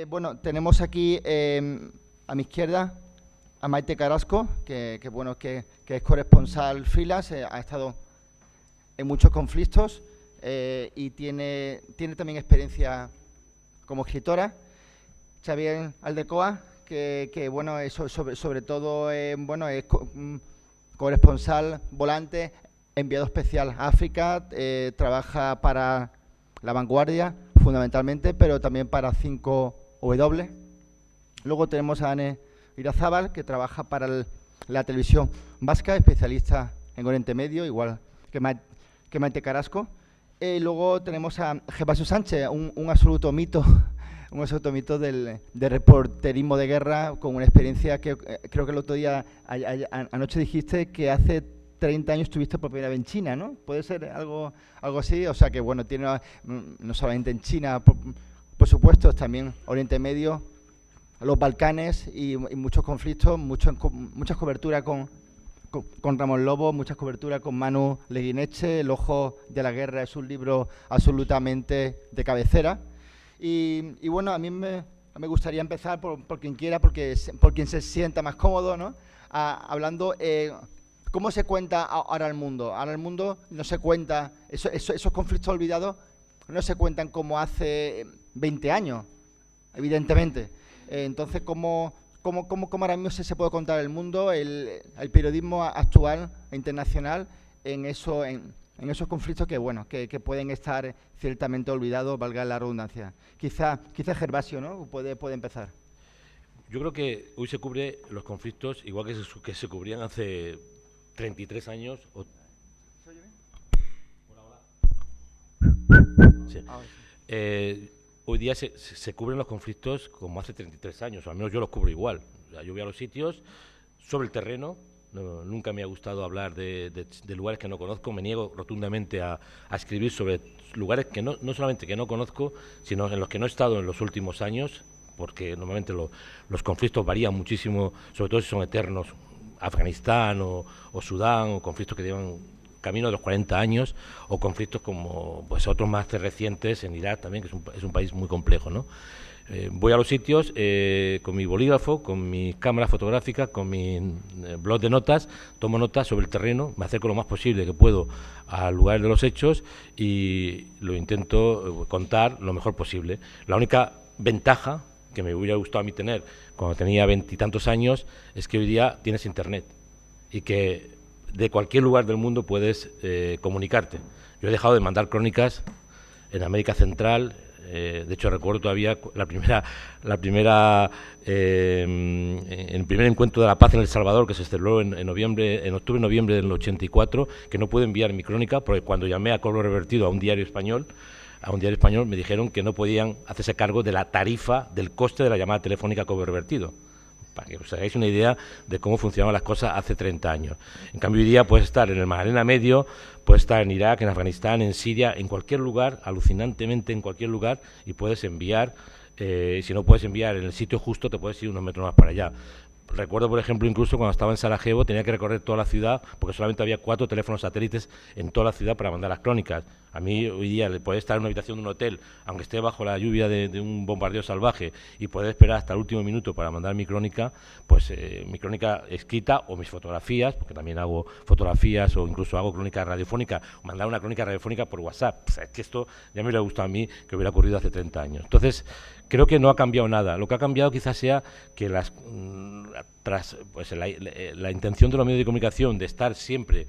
Bueno, tenemos aquí a mi izquierda a Maite Carrasco, bueno, que es corresponsal freelance, ha estado en muchos conflictos y tiene también experiencia como escritora. Xavier Aldecoa, bueno, sobre todo bueno, es corresponsal volante, enviado especial a África, trabaja para La Vanguardia fundamentalmente, pero también para 5W. Luego tenemos a Ane Irazábal, que trabaja para la televisión vasca, especialista en Oriente Medio, igual que Maite Carrasco. Luego tenemos a Gervasio Sánchez, un absoluto mito, un absoluto mito del reporterismo de guerra, con una experiencia que creo que el otro día, anoche dijiste que hace 30 años estuviste por primera vez en China, ¿no? ¿Puede ser algo así? O sea que, bueno, tiene no solamente en China, por supuesto, también Oriente Medio, los Balcanes y muchos conflictos, muchas coberturas con Ramón Lobo, muchas coberturas con Manu Leguineche. El ojo de la guerra es un libro absolutamente de cabecera. Y bueno, a mí me gustaría empezar por quien quiera, por quien se sienta más cómodo, ¿no? Hablando, ¿cómo se cuenta ahora el mundo? Ahora el mundo no se cuenta, esos conflictos olvidados no se cuentan como hace 20 años, evidentemente. Entonces, ¿cómo ahora mismo se puede contar el mundo, el periodismo actual e internacional en esos conflictos que, bueno, que pueden estar ciertamente olvidados, valga la redundancia? Quizá Gervasio, ¿no? Puede empezar. Yo creo que hoy se cubre los conflictos igual que se cubrían hace 33 años. ¿Se oye bien? Sí. Hoy día se cubren los conflictos como hace 33 años, o al menos yo los cubro igual. O sea, yo voy a los sitios sobre el terreno. Nunca me ha gustado hablar de lugares que no conozco. Me niego rotundamente a escribir sobre lugares que no solamente que no conozco, sino en los que no he estado en los últimos años, porque normalmente los conflictos varían muchísimo, sobre todo si son eternos, Afganistán o Sudán, o conflictos que llevan camino de los 40 años, o conflictos como pues otros más recientes en Irak también, que es un país muy complejo, ¿no? Voy a los sitios con mi bolígrafo, con mi cámara fotográfica, con mi blog de notas, tomo notas sobre el terreno, me acerco lo más posible que puedo al lugar de los hechos y lo intento contar lo mejor posible. La única ventaja que me hubiera gustado a mí tener cuando tenía 20 y tantos años es que hoy día tienes internet y que de cualquier lugar del mundo puedes comunicarte. Yo he dejado de mandar crónicas en América Central. De hecho, recuerdo todavía el primer encuentro de la paz en El Salvador, que se celebró en octubre-noviembre del 84, que no pude enviar mi crónica, porque cuando llamé a cobro revertido a un diario español, me dijeron que no podían hacerse cargo de la tarifa, del coste de la llamada telefónica a cobro revertido, para que os hagáis una idea de cómo funcionaban las cosas hace 30 años. En cambio, hoy día puedes estar en el Magdalena Medio, puedes estar en Irak, en Afganistán, en Siria, en cualquier lugar, alucinantemente en cualquier lugar, y puedes enviar, si no puedes enviar en el sitio justo, te puedes ir unos metros más para allá. Recuerdo, por ejemplo, incluso cuando estaba en Sarajevo, tenía que recorrer toda la ciudad, porque solamente había 4 teléfonos satélites en toda la ciudad para mandar las crónicas. A mí hoy día le puede estar en una habitación de un hotel, aunque esté bajo la lluvia de un bombardeo salvaje, y poder esperar hasta el último minuto para mandar mi crónica, pues mi crónica escrita o mis fotografías, porque también hago fotografías o incluso hago crónica radiofónica, mandar una crónica radiofónica por WhatsApp. O sea, es que esto ya me hubiera gustado a mí que hubiera ocurrido hace 30 años. Entonces, creo que no ha cambiado nada. Lo que ha cambiado quizás sea que la intención de los medios de comunicación de estar siempre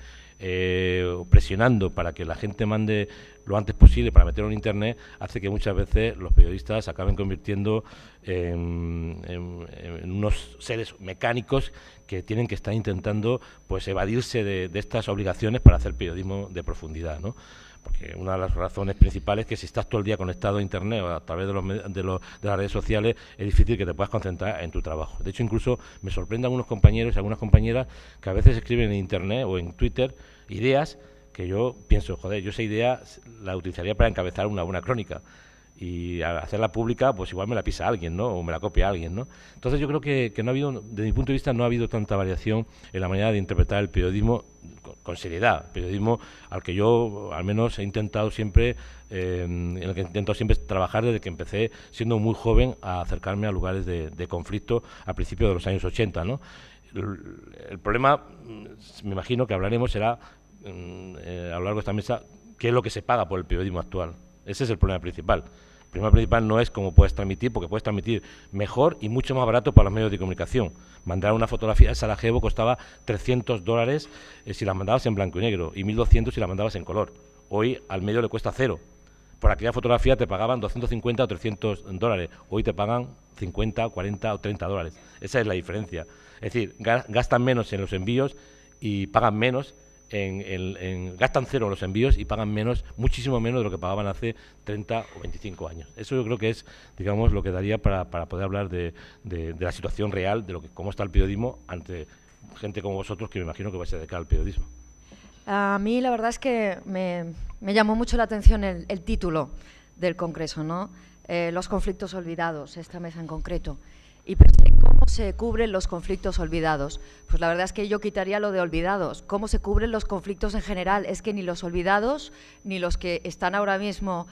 presionando para que la gente mande lo antes posible para meterlo en internet, hace que muchas veces los periodistas se acaben convirtiendo en unos seres mecánicos que tienen que estar intentando pues evadirse de estas obligaciones para hacer periodismo de profundidad, ¿no? Porque una de las razones principales es que si estás todo el día conectado a internet o a través de las redes sociales, es difícil que te puedas concentrar en tu trabajo. De hecho, incluso me sorprenden algunos compañeros y algunas compañeras que a veces escriben en internet o en Twitter ideas que yo pienso, joder, yo esa idea la utilizaría para encabezar una buena crónica. y al hacerla pública, pues igual me la pisa alguien, ¿no? O me la copia alguien, ¿no? Entonces yo creo que no ha habido, desde mi punto de vista, no ha habido tanta variación en la manera de interpretar el periodismo con seriedad, periodismo al que yo al menos he intentado siempre, en el que he intentado siempre trabajar desde que empecé siendo muy joven a acercarme a lugares de conflicto a principios de los años 80, ¿no? El problema, me imagino que hablaremos, será a lo largo de esta mesa, qué es lo que se paga por el periodismo actual. Ese es el problema principal. El problema principal no es cómo puedes transmitir, porque puedes transmitir mejor y mucho más barato para los medios de comunicación. Mandar una fotografía de Sarajevo costaba $300 si la mandabas en blanco y negro y 1.200 si la mandabas en color. Hoy al medio le cuesta 0. Por aquella fotografía te pagaban 250 o $300. Hoy te pagan 50, 40 o $30. Esa es la diferencia. Es decir, gastan menos en los envíos y pagan menos. Gastan 0 los envíos y pagan menos, muchísimo menos de lo que pagaban hace 30 o 25 años. Eso yo creo que es, digamos, lo que daría para poder hablar de la situación real, de cómo está el periodismo ante gente como vosotros, que me imagino que vais a dedicar al periodismo. A mí la verdad es que me llamó mucho la atención el título del Congreso, ¿no? Los conflictos olvidados, esta mesa en concreto. Y pensé, ¿cómo se cubren los conflictos olvidados? Pues la verdad es que yo quitaría lo de olvidados. ¿Cómo se cubren los conflictos en general? Es que ni los olvidados, ni los que están ahora mismo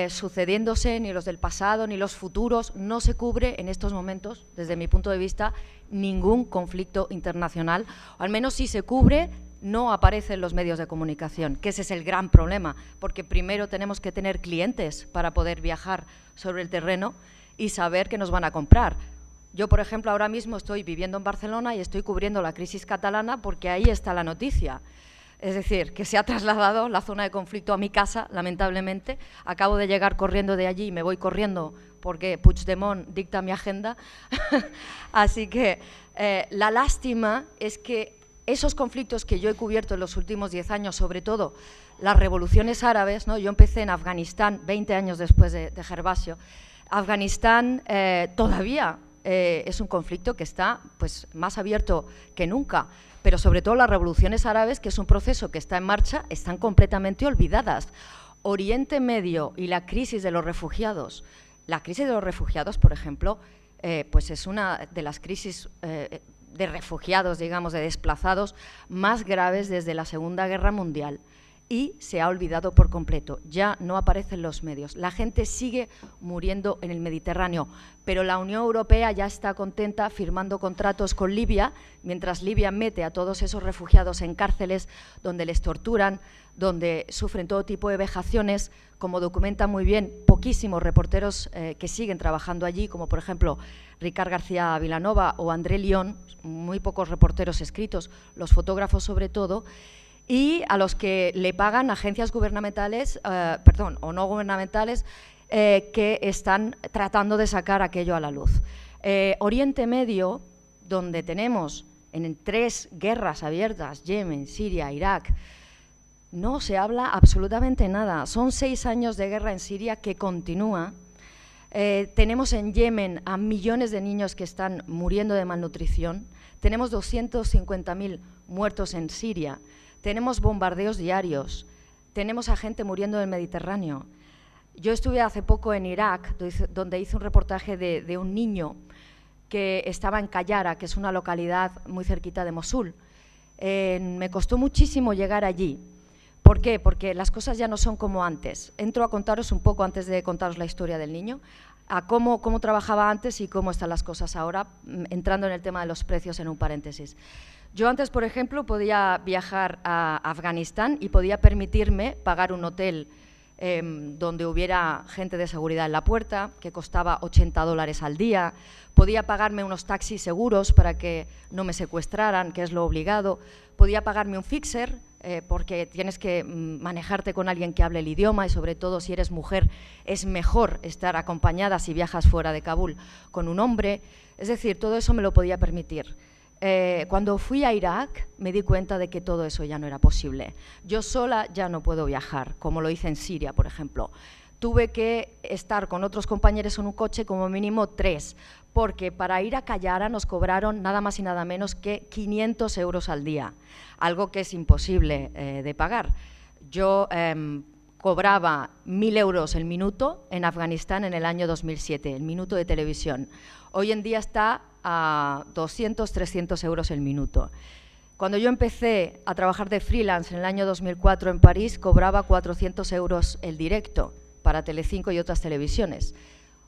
sucediéndose, ni los del pasado, ni los futuros, no se cubre en estos momentos, desde mi punto de vista, ningún conflicto internacional. O al menos si se cubre, no aparece en los medios de comunicación, que ese es el gran problema, porque primero tenemos que tener clientes para poder viajar sobre el terreno y saber que nos van a comprar. Yo, por ejemplo, ahora mismo estoy viviendo en Barcelona y estoy cubriendo la crisis catalana porque ahí está la noticia. Es decir, que se ha trasladado la zona de conflicto a mi casa, lamentablemente. Acabo de llegar corriendo de allí y me voy corriendo porque Puigdemont dicta mi agenda. Así que la lástima es que esos conflictos que yo he cubierto en los últimos 10 años, sobre todo las revoluciones árabes, ¿no? Yo empecé en Afganistán 20 años después de Gervasio. Afganistán todavía es un conflicto que está pues, más abierto que nunca, pero sobre todo las revoluciones árabes, que es un proceso que está en marcha, están completamente olvidadas. Oriente Medio y la crisis de los refugiados. La crisis de los refugiados, por ejemplo, pues es una de las crisis de refugiados, digamos, de desplazados más graves desde la Segunda Guerra Mundial. Y se ha olvidado por completo, ya no aparecen los medios. La gente sigue muriendo en el Mediterráneo, pero la Unión Europea ya está contenta firmando contratos con Libia, mientras Libia mete a todos esos refugiados en cárceles donde les torturan, donde sufren todo tipo de vejaciones, como documentan muy bien poquísimos reporteros que siguen trabajando allí, como por ejemplo Ricard García Vilanova o André Lión, muy pocos reporteros escritos, los fotógrafos sobre todo, y a los que le pagan agencias gubernamentales, o no gubernamentales, que están tratando de sacar aquello a la luz. Oriente Medio, donde tenemos en 3 guerras abiertas, Yemen, Siria, Irak, no se habla absolutamente nada. Son 6 años de guerra en Siria que continúa. Tenemos en Yemen a millones de niños que están muriendo de malnutrición. Tenemos 250.000 muertos en Siria. Tenemos bombardeos diarios, tenemos a gente muriendo en el Mediterráneo. Yo estuve hace poco en Irak, donde hice un reportaje de un niño que estaba en Qayara, que es una localidad muy cerquita de Mosul. Me costó muchísimo llegar allí. ¿Por qué? Porque las cosas ya no son como antes. Entro a contaros un poco, antes de contaros la historia del niño, a cómo trabajaba antes y cómo están las cosas ahora, entrando en el tema de los precios en un paréntesis. Yo antes, por ejemplo, podía viajar a Afganistán y podía permitirme pagar un hotel donde hubiera gente de seguridad en la puerta, que costaba $80 al día, podía pagarme unos taxis seguros para que no me secuestraran, que es lo obligado, podía pagarme un fixer, porque tienes que manejarte con alguien que hable el idioma y sobre todo si eres mujer es mejor estar acompañada si viajas fuera de Kabul con un hombre, es decir, todo eso me lo podía permitir. Cuando fui a Irak me di cuenta de que todo eso ya no era posible. Yo sola ya no puedo viajar, como lo hice en Siria, por ejemplo. Tuve que estar con otros compañeros en un coche, como mínimo 3, porque para ir a Qayara nos cobraron nada más y nada menos que 500 euros al día, algo que es imposible de pagar. Yo cobraba 1.000 euros el minuto en Afganistán en el año 2007, el minuto de televisión. Hoy en día está a 200, 300 euros el minuto. Cuando yo empecé a trabajar de freelance en el año 2004 en París, cobraba 400 euros el directo para Telecinco y otras televisiones.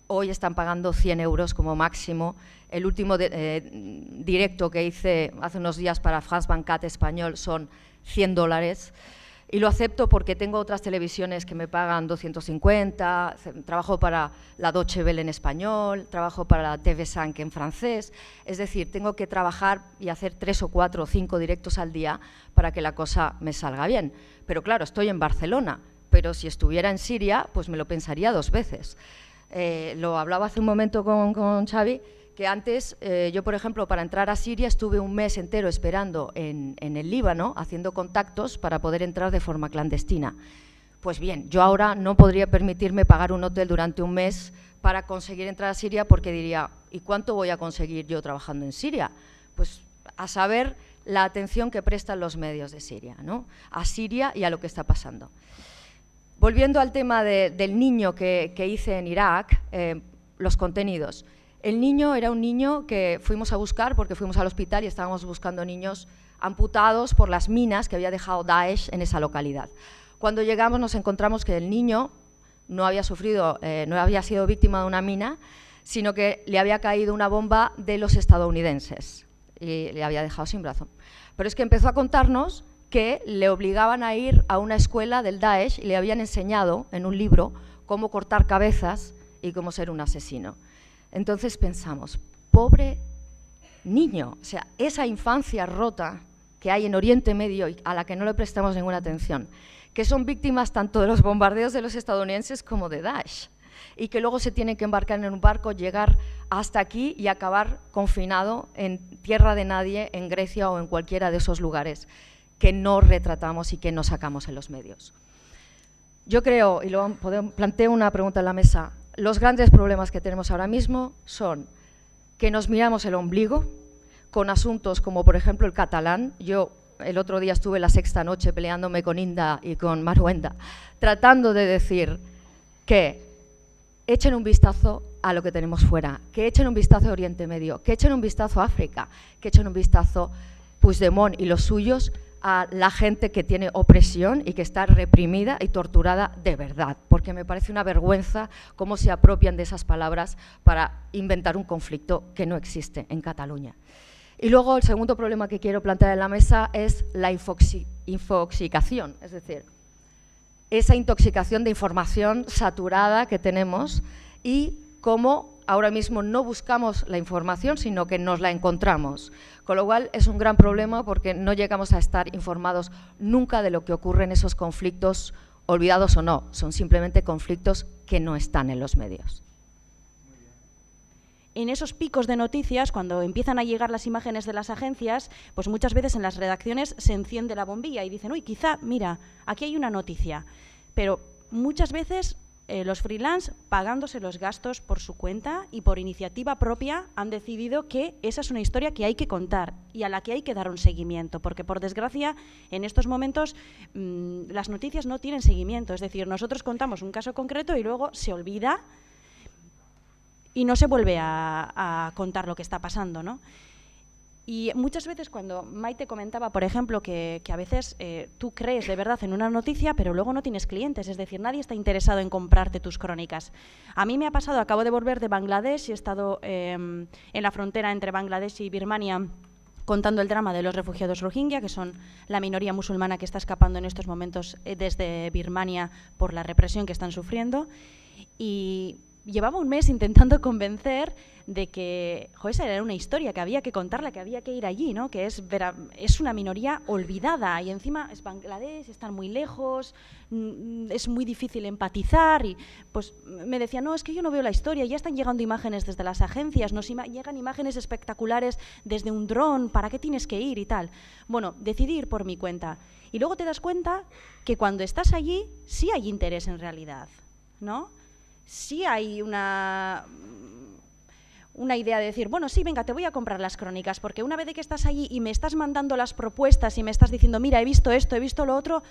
Hoy están pagando 100 euros como máximo. El último directo que hice hace unos días para France 24 español son $100. Y lo acepto porque tengo otras televisiones que me pagan 250, trabajo para la Deutsche Welle en español, trabajo para la TV5 en francés, es decir, tengo que trabajar y hacer 3 o 4 o 5 directos al día para que la cosa me salga bien. Pero claro, estoy en Barcelona, pero si estuviera en Siria, pues me lo pensaría 2 veces. Lo hablaba hace un momento con Xavi, que antes yo, por ejemplo, para entrar a Siria estuve un mes entero esperando en el Líbano, haciendo contactos para poder entrar de forma clandestina. Pues bien, yo ahora no podría permitirme pagar un hotel durante un mes para conseguir entrar a Siria, porque diría, ¿y cuánto voy a conseguir yo trabajando en Siria? Pues a saber la atención que prestan los medios de Siria, ¿no? A Siria y a lo que está pasando. Volviendo al tema del niño que hice en Irak, los contenidos. El niño era un niño que fuimos a buscar porque fuimos al hospital y estábamos buscando niños amputados por las minas que había dejado Daesh en esa localidad. Cuando llegamos nos encontramos que el niño no había sido víctima de una mina, sino que le había caído una bomba de los estadounidenses y le había dejado sin brazo. Pero es que empezó a contarnos que le obligaban a ir a una escuela del Daesh y le habían enseñado en un libro cómo cortar cabezas y cómo ser un asesino. Entonces pensamos, pobre niño, o sea, esa infancia rota que hay en Oriente Medio y a la que no le prestamos ninguna atención, que son víctimas tanto de los bombardeos de los estadounidenses como de Daesh, y que luego se tienen que embarcar en un barco, llegar hasta aquí y acabar confinado en tierra de nadie, en Grecia o en cualquiera de esos lugares que no retratamos y que no sacamos en los medios. Yo creo, y luego planteo una pregunta en la mesa, los grandes problemas que tenemos ahora mismo son que nos miramos el ombligo con asuntos como, por ejemplo, el catalán. Yo el otro día estuve la sexta noche peleándome con Inda y con Maruenda, tratando de decir que echen un vistazo a lo que tenemos fuera, que echen un vistazo a Oriente Medio, que echen un vistazo a África, que echen un vistazo Puigdemont y los suyos a la gente que tiene opresión y que está reprimida y torturada de verdad, porque me parece una vergüenza cómo se apropian de esas palabras para inventar un conflicto que no existe en Cataluña. Y luego el segundo problema que quiero plantear en la mesa es la infoxicación, es decir, esa intoxicación de información saturada que tenemos y cómo ahora mismo no buscamos la información, sino que nos la encontramos. Con lo cual es un gran problema porque no llegamos a estar informados nunca de lo que ocurre en esos conflictos, olvidados o no, son simplemente conflictos que no están en los medios. En esos picos de noticias, cuando empiezan a llegar las imágenes de las agencias, pues muchas veces en las redacciones se enciende la bombilla y dicen, uy, quizá, mira, aquí hay una noticia, pero muchas veces los freelance, pagándose los gastos por su cuenta y por iniciativa propia, han decidido que esa es una historia que hay que contar y a la que hay que dar un seguimiento, porque por desgracia en estos momentos las noticias no tienen seguimiento, es decir, nosotros contamos un caso concreto y luego se olvida y no se vuelve a contar lo que está pasando, ¿no? Y muchas veces cuando Maite comentaba, por ejemplo, que a veces tú crees de verdad en una noticia, pero luego no tienes clientes, es decir, nadie está interesado en comprarte tus crónicas. A mí me ha pasado, acabo de volver de Bangladesh y he estado en la frontera entre Bangladesh y Birmania contando el drama de los refugiados rohingya, que son la minoría musulmana que está escapando en estos momentos desde Birmania por la represión que están sufriendo. Y llevaba un mes intentando convencer de que esa era una historia, que había que contarla, que había que ir allí, ¿no? Que es una minoría olvidada y encima es Bangladesh, están muy lejos, es muy difícil empatizar y pues me decía, no, es que yo no veo la historia, ya están llegando imágenes desde las agencias, nos llegan imágenes espectaculares desde un dron, ¿para qué tienes que ir y tal? Bueno, decidí ir por mi cuenta y luego te das cuenta que cuando estás allí sí hay interés en realidad, ¿no? Sí hay una idea de decir, bueno, sí, venga, te voy a comprar las crónicas, porque una vez de que estás allí y me estás mandando las propuestas y me estás diciendo, mira, he visto esto, he visto lo otro,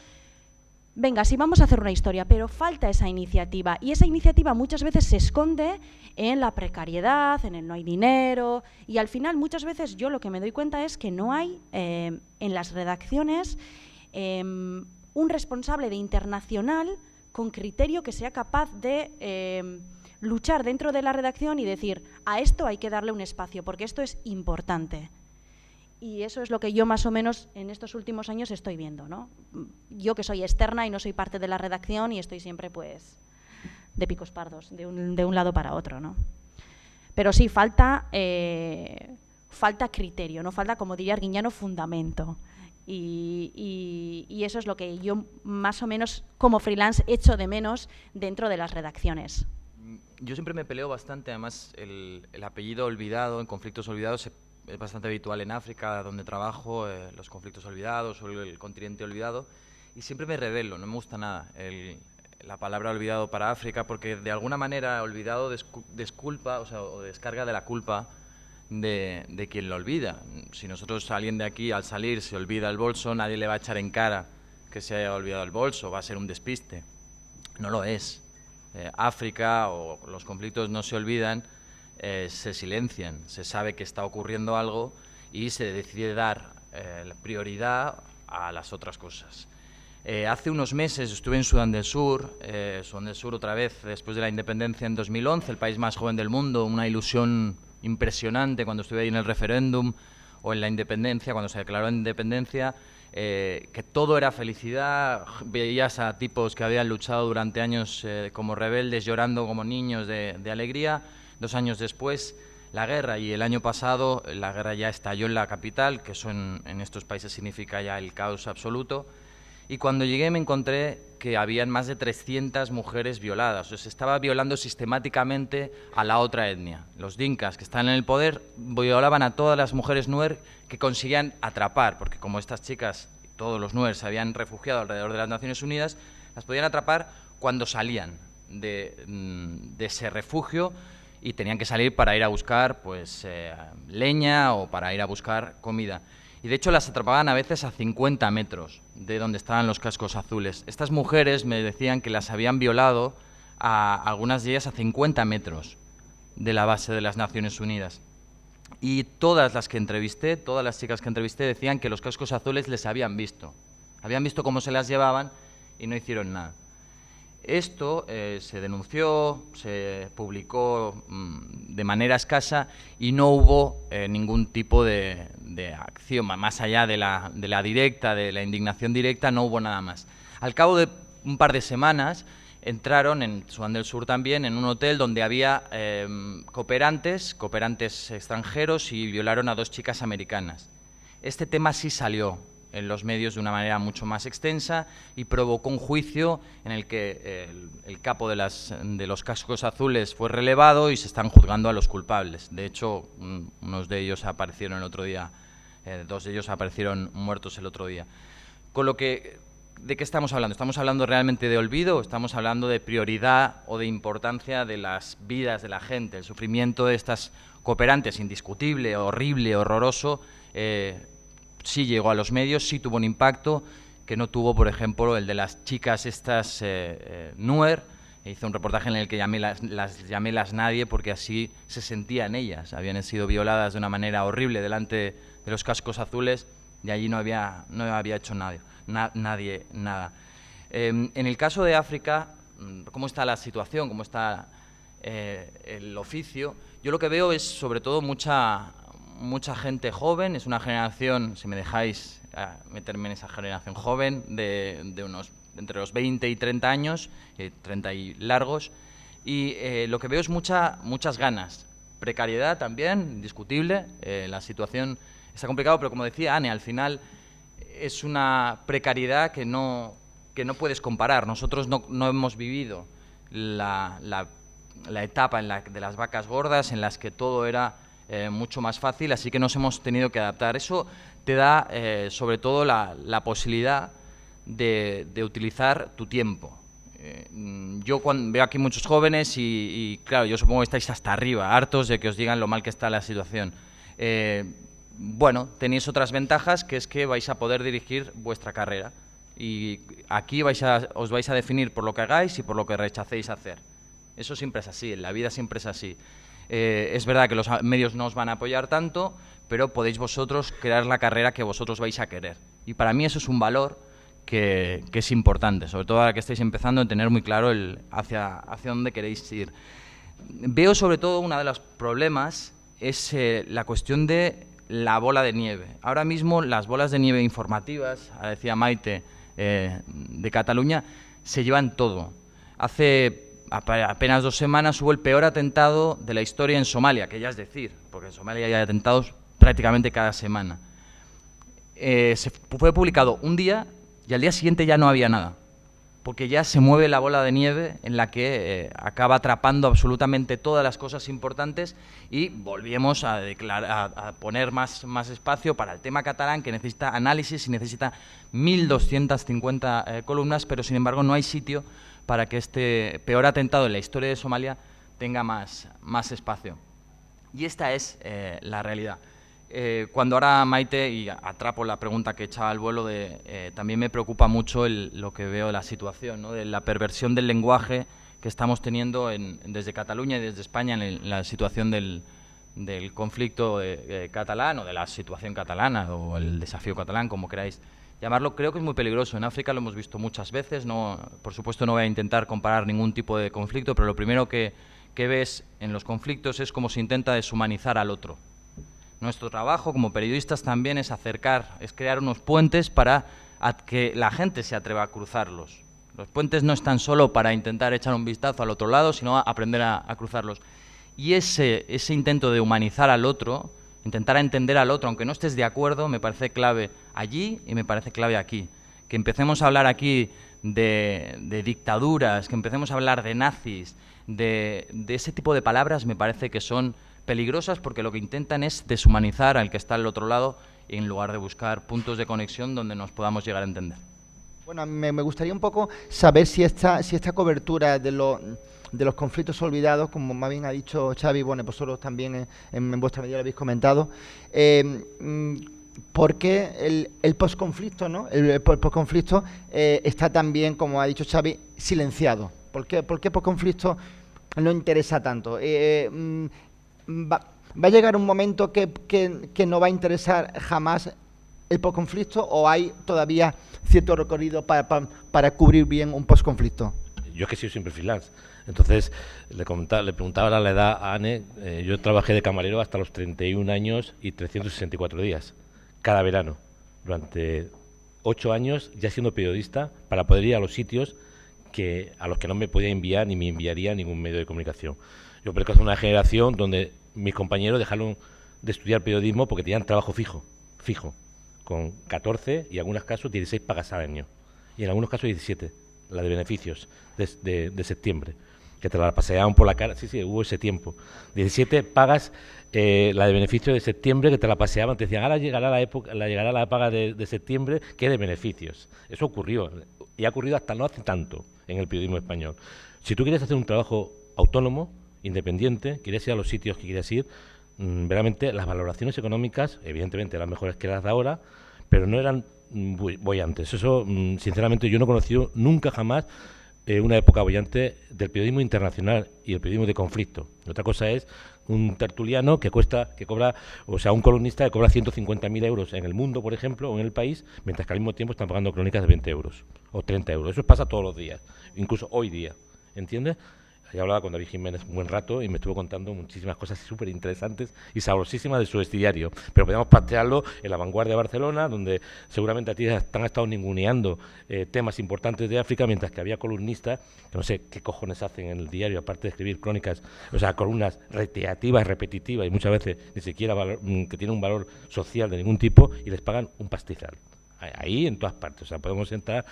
venga, sí vamos a hacer una historia, pero falta esa iniciativa. Y esa iniciativa muchas veces se esconde en la precariedad, en el no hay dinero. Y al final muchas veces yo lo que me doy cuenta es que no hay en las redacciones un responsable de internacional con criterio que sea capaz de luchar dentro de la redacción y decir, a esto hay que darle un espacio, porque esto es importante. Y eso es lo que yo más o menos en estos últimos años estoy viendo, ¿no? Yo que soy externa y no soy parte de la redacción y estoy siempre pues de picos pardos, de un lado para otro, ¿no? Pero sí, falta criterio, no falta, como diría Arguiñano, fundamento. Y eso es lo que yo más o menos como freelance echo de menos dentro de las redacciones. Yo siempre me peleo bastante, además el apellido olvidado, en conflictos olvidados, es bastante habitual en África, donde trabajo, los conflictos olvidados o el continente olvidado, y siempre me rebelo, no me gusta nada la palabra olvidado para África, porque de alguna manera olvidado desculpa, o descarga de la culpa de quien lo olvida. Si nosotros, alguien de aquí al salir se olvida el bolso, nadie le va a echar en cara que se haya olvidado el bolso, va a ser un despiste. No lo es. África o los conflictos no se olvidan, se silencian, se sabe que está ocurriendo algo y se decide dar prioridad a las otras cosas. Hace unos meses estuve en Sudán del Sur otra vez después de la independencia en 2011, el país más joven del mundo, una ilusión impresionante cuando estuve ahí en el referéndum o en la independencia, cuando se declaró la independencia, que todo era felicidad, veías a tipos que habían luchado durante años como rebeldes llorando como niños de alegría. 2 años después, la guerra, y el año pasado la guerra ya estalló en la capital, que eso en estos países significa ya el caos absoluto, y cuando llegué me encontré que habían más de 300 mujeres violadas, o sea, se estaba violando sistemáticamente a la otra etnia. Los dinkas que están en el poder violaban a todas las mujeres nuer que conseguían atrapar, porque como estas chicas, todos los nuer se habían refugiado alrededor de las Naciones Unidas, las podían atrapar cuando salían de ese refugio, y tenían que salir para ir a buscar pues, leña o para ir a buscar comida. Y de hecho las atrapaban a veces a 50 metros de donde estaban los cascos azules. Estas mujeres me decían que las habían violado a algunas de ellas a 50 metros de la base de las Naciones Unidas. Y todas las que entrevisté, todas las chicas que entrevisté decían que los cascos azules les habían visto cómo se las llevaban y no hicieron nada. Esto se denunció, se publicó de manera escasa y no hubo ningún tipo de acción, más allá de la directa, de la indignación directa, no hubo nada más. Al cabo de un par de semanas entraron en Sudán del Sur también en un hotel donde había cooperantes extranjeros, y violaron a 2 chicas americanas. Este tema sí salió en los medios de una manera mucho más extensa y provocó un juicio en el que el capo de los cascos azules fue relevado y se están juzgando a los culpables. De hecho, unos de ellos aparecieron el otro día, 2 de ellos aparecieron muertos el otro día. Con lo que, ¿de qué estamos hablando? ¿Estamos hablando realmente de olvido o estamos hablando de prioridad o de importancia de las vidas de la gente? El sufrimiento de estas cooperantes, indiscutible, horrible, horroroso, sí llegó a los medios, sí tuvo un impacto que no tuvo, por ejemplo, el de las chicas estas nuer. Hice un reportaje en el que las llamé las nadie, porque así se sentían ellas. Habían sido violadas de una manera horrible delante de los cascos azules y allí no había hecho nadie nada. En el caso de África, ¿cómo está la situación? ¿Cómo está el oficio? Yo lo que veo es sobre todo mucha gente joven. Es una generación, si me dejáis meterme en esa generación joven, de unos entre los 20 y 30 años, 30 y largos, y lo que veo es muchas ganas. Precariedad también, indiscutible, la situación está complicada, pero como decía Anne, al final es una precariedad que no puedes comparar. Nosotros no hemos vivido la etapa de las vacas gordas, en las que todo era mucho más fácil, así que nos hemos tenido que adaptar. Eso te da sobre todo la posibilidad de utilizar tu tiempo. Yo veo aquí muchos jóvenes y claro, yo supongo que estáis hasta arriba, hartos de que os digan lo mal que está la situación. Bueno, tenéis otras ventajas, que es que vais a poder dirigir vuestra carrera Y aquí os vais a definir por lo que hagáis y por lo que rechacéis hacer. Eso siempre es así, en la vida siempre es así. Es verdad que los medios no os van a apoyar tanto, pero podéis vosotros crear la carrera que vosotros vais a querer. Y para mí eso es un valor que es importante, sobre todo ahora que estáis empezando a tener muy claro hacia dónde queréis ir. Veo sobre todo uno de los problemas es la cuestión de la bola de nieve. Ahora mismo las bolas de nieve informativas, ahora decía Maite, de Cataluña, se llevan todo. Hace apenas 2 semanas hubo el peor atentado de la historia en Somalia, que ya es decir, porque en Somalia hay atentados prácticamente cada semana. Fue publicado un día y al día siguiente ya no había nada, porque ya se mueve la bola de nieve en la que acaba atrapando absolutamente todas las cosas importantes y volvemos a poner más espacio para el tema catalán, que necesita análisis y necesita 1.250 columnas, pero sin embargo no hay sitio para que este peor atentado en la historia de Somalia tenga más espacio. Y esta es la realidad. Cuando ahora Maite, y atrapo la pregunta que echaba al vuelo, también me preocupa mucho lo que veo de la situación, ¿no? De la perversión del lenguaje que estamos teniendo desde Cataluña y desde España en la situación del conflicto catalán, o de la situación catalana, o el desafío catalán, como queráis llamarlo. Creo que es muy peligroso. En África lo hemos visto muchas veces. Por supuesto no voy a intentar comparar ningún tipo de conflicto, pero lo primero que ves en los conflictos es cómo se intenta deshumanizar al otro. Nuestro trabajo como periodistas también es crear unos puentes para que la gente se atreva a cruzarlos. Los puentes no están solo para intentar echar un vistazo al otro lado, sino a aprender a cruzarlos. Y ese intento de humanizar al otro, intentar entender al otro, aunque no estés de acuerdo, me parece clave allí y me parece clave aquí. Que empecemos a hablar aquí de dictaduras, que empecemos a hablar de nazis, de ese tipo de palabras, me parece que son peligrosas, porque lo que intentan es deshumanizar al que está al otro lado en lugar de buscar puntos de conexión donde nos podamos llegar a entender. Bueno, me gustaría un poco saber si esta cobertura de los conflictos olvidados, como más bien ha dicho Xavi, bueno, vosotros también en vuestra medida lo habéis comentado, porque el posconflicto, ¿no? El posconflicto está también, como ha dicho Xavi, silenciado. ¿Por qué posconflicto no interesa tanto? ¿Va a llegar un momento que no va a interesar jamás el posconflicto, o hay todavía cierto recorrido para cubrir bien un posconflicto? Yo es que he sido siempre freelance, entonces le preguntaba la edad a Anne. Yo trabajé de camarero hasta los 31 años y 364 días, cada verano, durante 8 años, ya siendo periodista, para poder ir a los sitios a los que no me podía enviar ni me enviaría ningún medio de comunicación. Yo pertenezco a una generación donde mis compañeros dejaron de estudiar periodismo porque tenían trabajo fijo, con 14 y en algunos casos 16 pagas al año, y en algunos casos 17, la de beneficios de septiembre, que te la paseaban por la cara. Sí, hubo ese tiempo. 17 pagas, la de beneficios de septiembre, que te la paseaban, te decían, ahora llegará la paga de septiembre, que es de beneficios. Eso ocurrió, y ha ocurrido hasta no hace tanto en el periodismo español. Si tú quieres hacer un trabajo autónomo, independiente, quieres ir a los sitios que quieres ir, realmente las valoraciones económicas, evidentemente eran mejores que las de ahora, pero no eran bollantes. Eso, sinceramente, yo no he conocido nunca jamás una época bollante del periodismo internacional y el periodismo de conflicto. Otra cosa es un tertuliano que cobra, o sea, un columnista que cobra 150.000 euros en el mundo, por ejemplo, o en el país, mientras que al mismo tiempo están pagando crónicas de 20 euros o 30 euros. Eso pasa todos los días, incluso hoy día, ¿entiendes? Yo hablaba con David Jiménez un buen rato y me estuvo contando muchísimas cosas súper interesantes y sabrosísimas de su diario. Pero podíamos plantearlo en La Vanguardia de Barcelona, donde seguramente a ti te han estado ninguneando temas importantes de África, mientras que había columnistas que no sé qué cojones hacen en el diario, aparte de escribir crónicas, o sea, columnas reiterativas, repetitivas, y muchas veces ni siquiera que tienen un valor social de ningún tipo, y les pagan un pastizal. Ahí en todas partes, o sea, podemos entrar.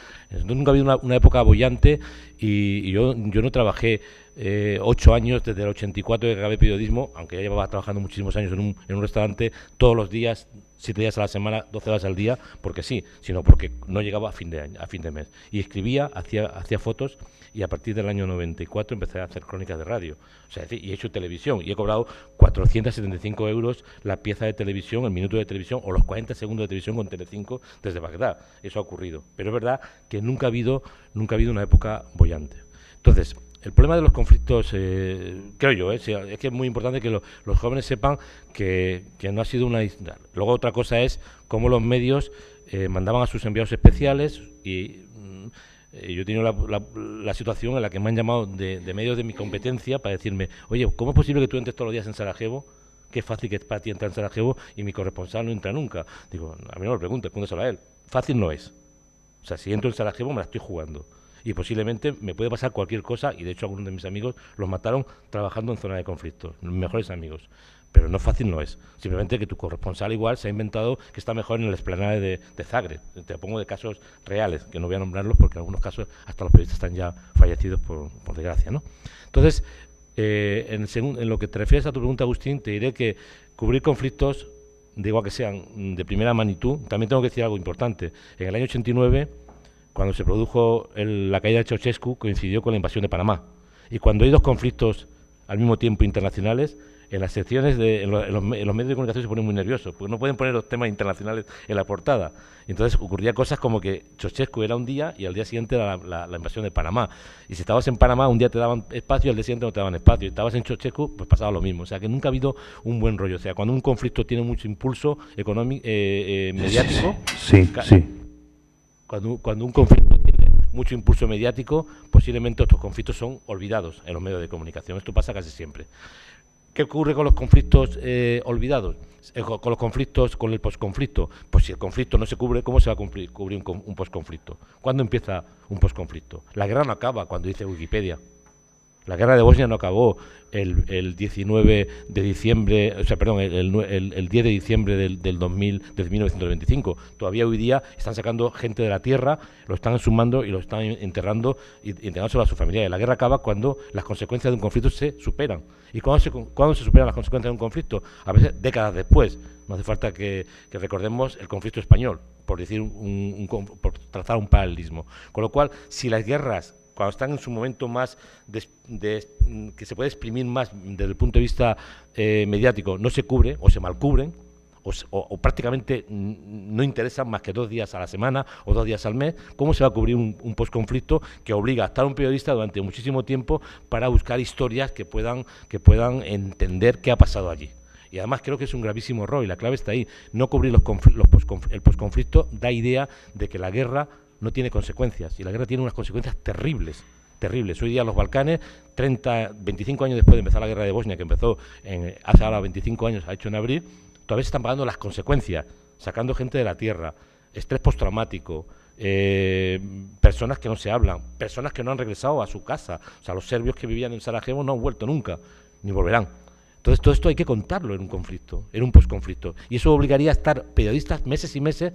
Nunca ha habido una época bollante, y yo no trabajé 8 años, desde el 84 que acabé periodismo, aunque ya llevaba trabajando muchísimos años en un restaurante, todos los días, 7 días a la semana, 12 horas al día, porque sí, sino porque no llegaba a fin de año, a fin de mes. Y escribía, hacía fotos, y a partir del año 94 empecé a hacer crónicas de radio. O sea, y he hecho televisión, y he cobrado 475 euros la pieza de televisión, el minuto de televisión, o los 40 segundos de televisión con Telecinco desde Bagdad. Eso ha ocurrido. Pero es verdad que nunca ha habido una época boyante. Entonces, el problema de los conflictos, creo yo, es que es muy importante que los jóvenes sepan que no ha sido una... Luego otra cosa es cómo los medios mandaban a sus enviados especiales y yo he tenido la situación en la que me han llamado de medios de mi competencia para decirme, oye, ¿cómo es posible que tú entres todos los días en Sarajevo? Qué fácil que es para ti entrar en Sarajevo y mi corresponsal no entra nunca. Digo, a mí no me lo preguntes, pregúntaselo a él. Fácil no es. O sea, si entro en Sarajevo me la estoy jugando. Y posiblemente me puede pasar cualquier cosa, y de hecho algunos de mis amigos los mataron trabajando en zona de conflicto, mis mejores amigos. Pero no fácil no es. Simplemente que tu corresponsal igual se ha inventado que está mejor en el Esplanade de Zagreb. Te pongo de casos reales, que no voy a nombrarlos porque en algunos casos hasta los periodistas están ya fallecidos por desgracia, ¿no? Entonces, en lo que te refieres a tu pregunta, Agustín, te diré que cubrir conflictos, de igual que sean de primera magnitud, también tengo que decir algo importante. En el año 89... cuando se produjo la caída de Ceausescu, coincidió con la invasión de Panamá. Y cuando hay dos conflictos al mismo tiempo internacionales, en las secciones, en los medios de comunicación se ponen muy nerviosos, porque no pueden poner los temas internacionales en la portada. Y entonces ocurría cosas como que Ceausescu era un día y al día siguiente era la invasión de Panamá. Y si estabas en Panamá, un día te daban espacio y al día siguiente no te daban espacio. Y estabas en Ceausescu, pues pasaba lo mismo. O sea, que nunca ha habido un buen rollo. O sea, cuando un conflicto tiene mucho impulso económico, mediático... Sí. Cuando un conflicto tiene mucho impulso mediático, posiblemente estos conflictos son olvidados en los medios de comunicación. Esto pasa casi siempre. ¿Qué ocurre con los conflictos olvidados? Con los conflictos, con el posconflicto. Pues si el conflicto no se cubre, ¿cómo se va a cubrir un posconflicto? ¿Cuándo empieza un posconflicto? La guerra no acaba, cuando dice Wikipedia. La guerra de Bosnia no acabó el 19 de diciembre, o sea, perdón, el 10 de diciembre de 1925. Todavía hoy día están sacando gente de la tierra, lo están exhumando y lo están enterrando y enterrándoselo a su familia. La guerra acaba cuando las consecuencias de un conflicto se superan. ¿Y cuándo se superan las consecuencias de un conflicto? A veces décadas después. No hace falta que recordemos el conflicto español, por decir por trazar un paralelismo. Con lo cual, si las guerras, cuando están en su momento más que se puede exprimir más desde el punto de vista mediático, no se cubre o se malcubren o prácticamente no interesan más que 2 días a la semana o 2 días al mes, ¿cómo se va a cubrir un posconflicto que obliga a estar un periodista durante muchísimo tiempo para buscar historias que puedan entender qué ha pasado allí? Y además creo que es un gravísimo error y la clave está ahí. No cubrir el posconflicto da idea de que la guerra no tiene consecuencias, y la guerra tiene unas consecuencias terribles. Hoy día los Balcanes, 25 años después de empezar la guerra de Bosnia, que empezó hace ahora 25 años, ha hecho en abril, todavía se están pagando las consecuencias, sacando gente de la tierra, estrés postraumático, personas que no se hablan, personas que no han regresado a su casa. O sea, los serbios que vivían en Sarajevo no han vuelto nunca, ni volverán. Entonces todo esto hay que contarlo en un conflicto, en un posconflicto, y eso obligaría a estar periodistas meses y meses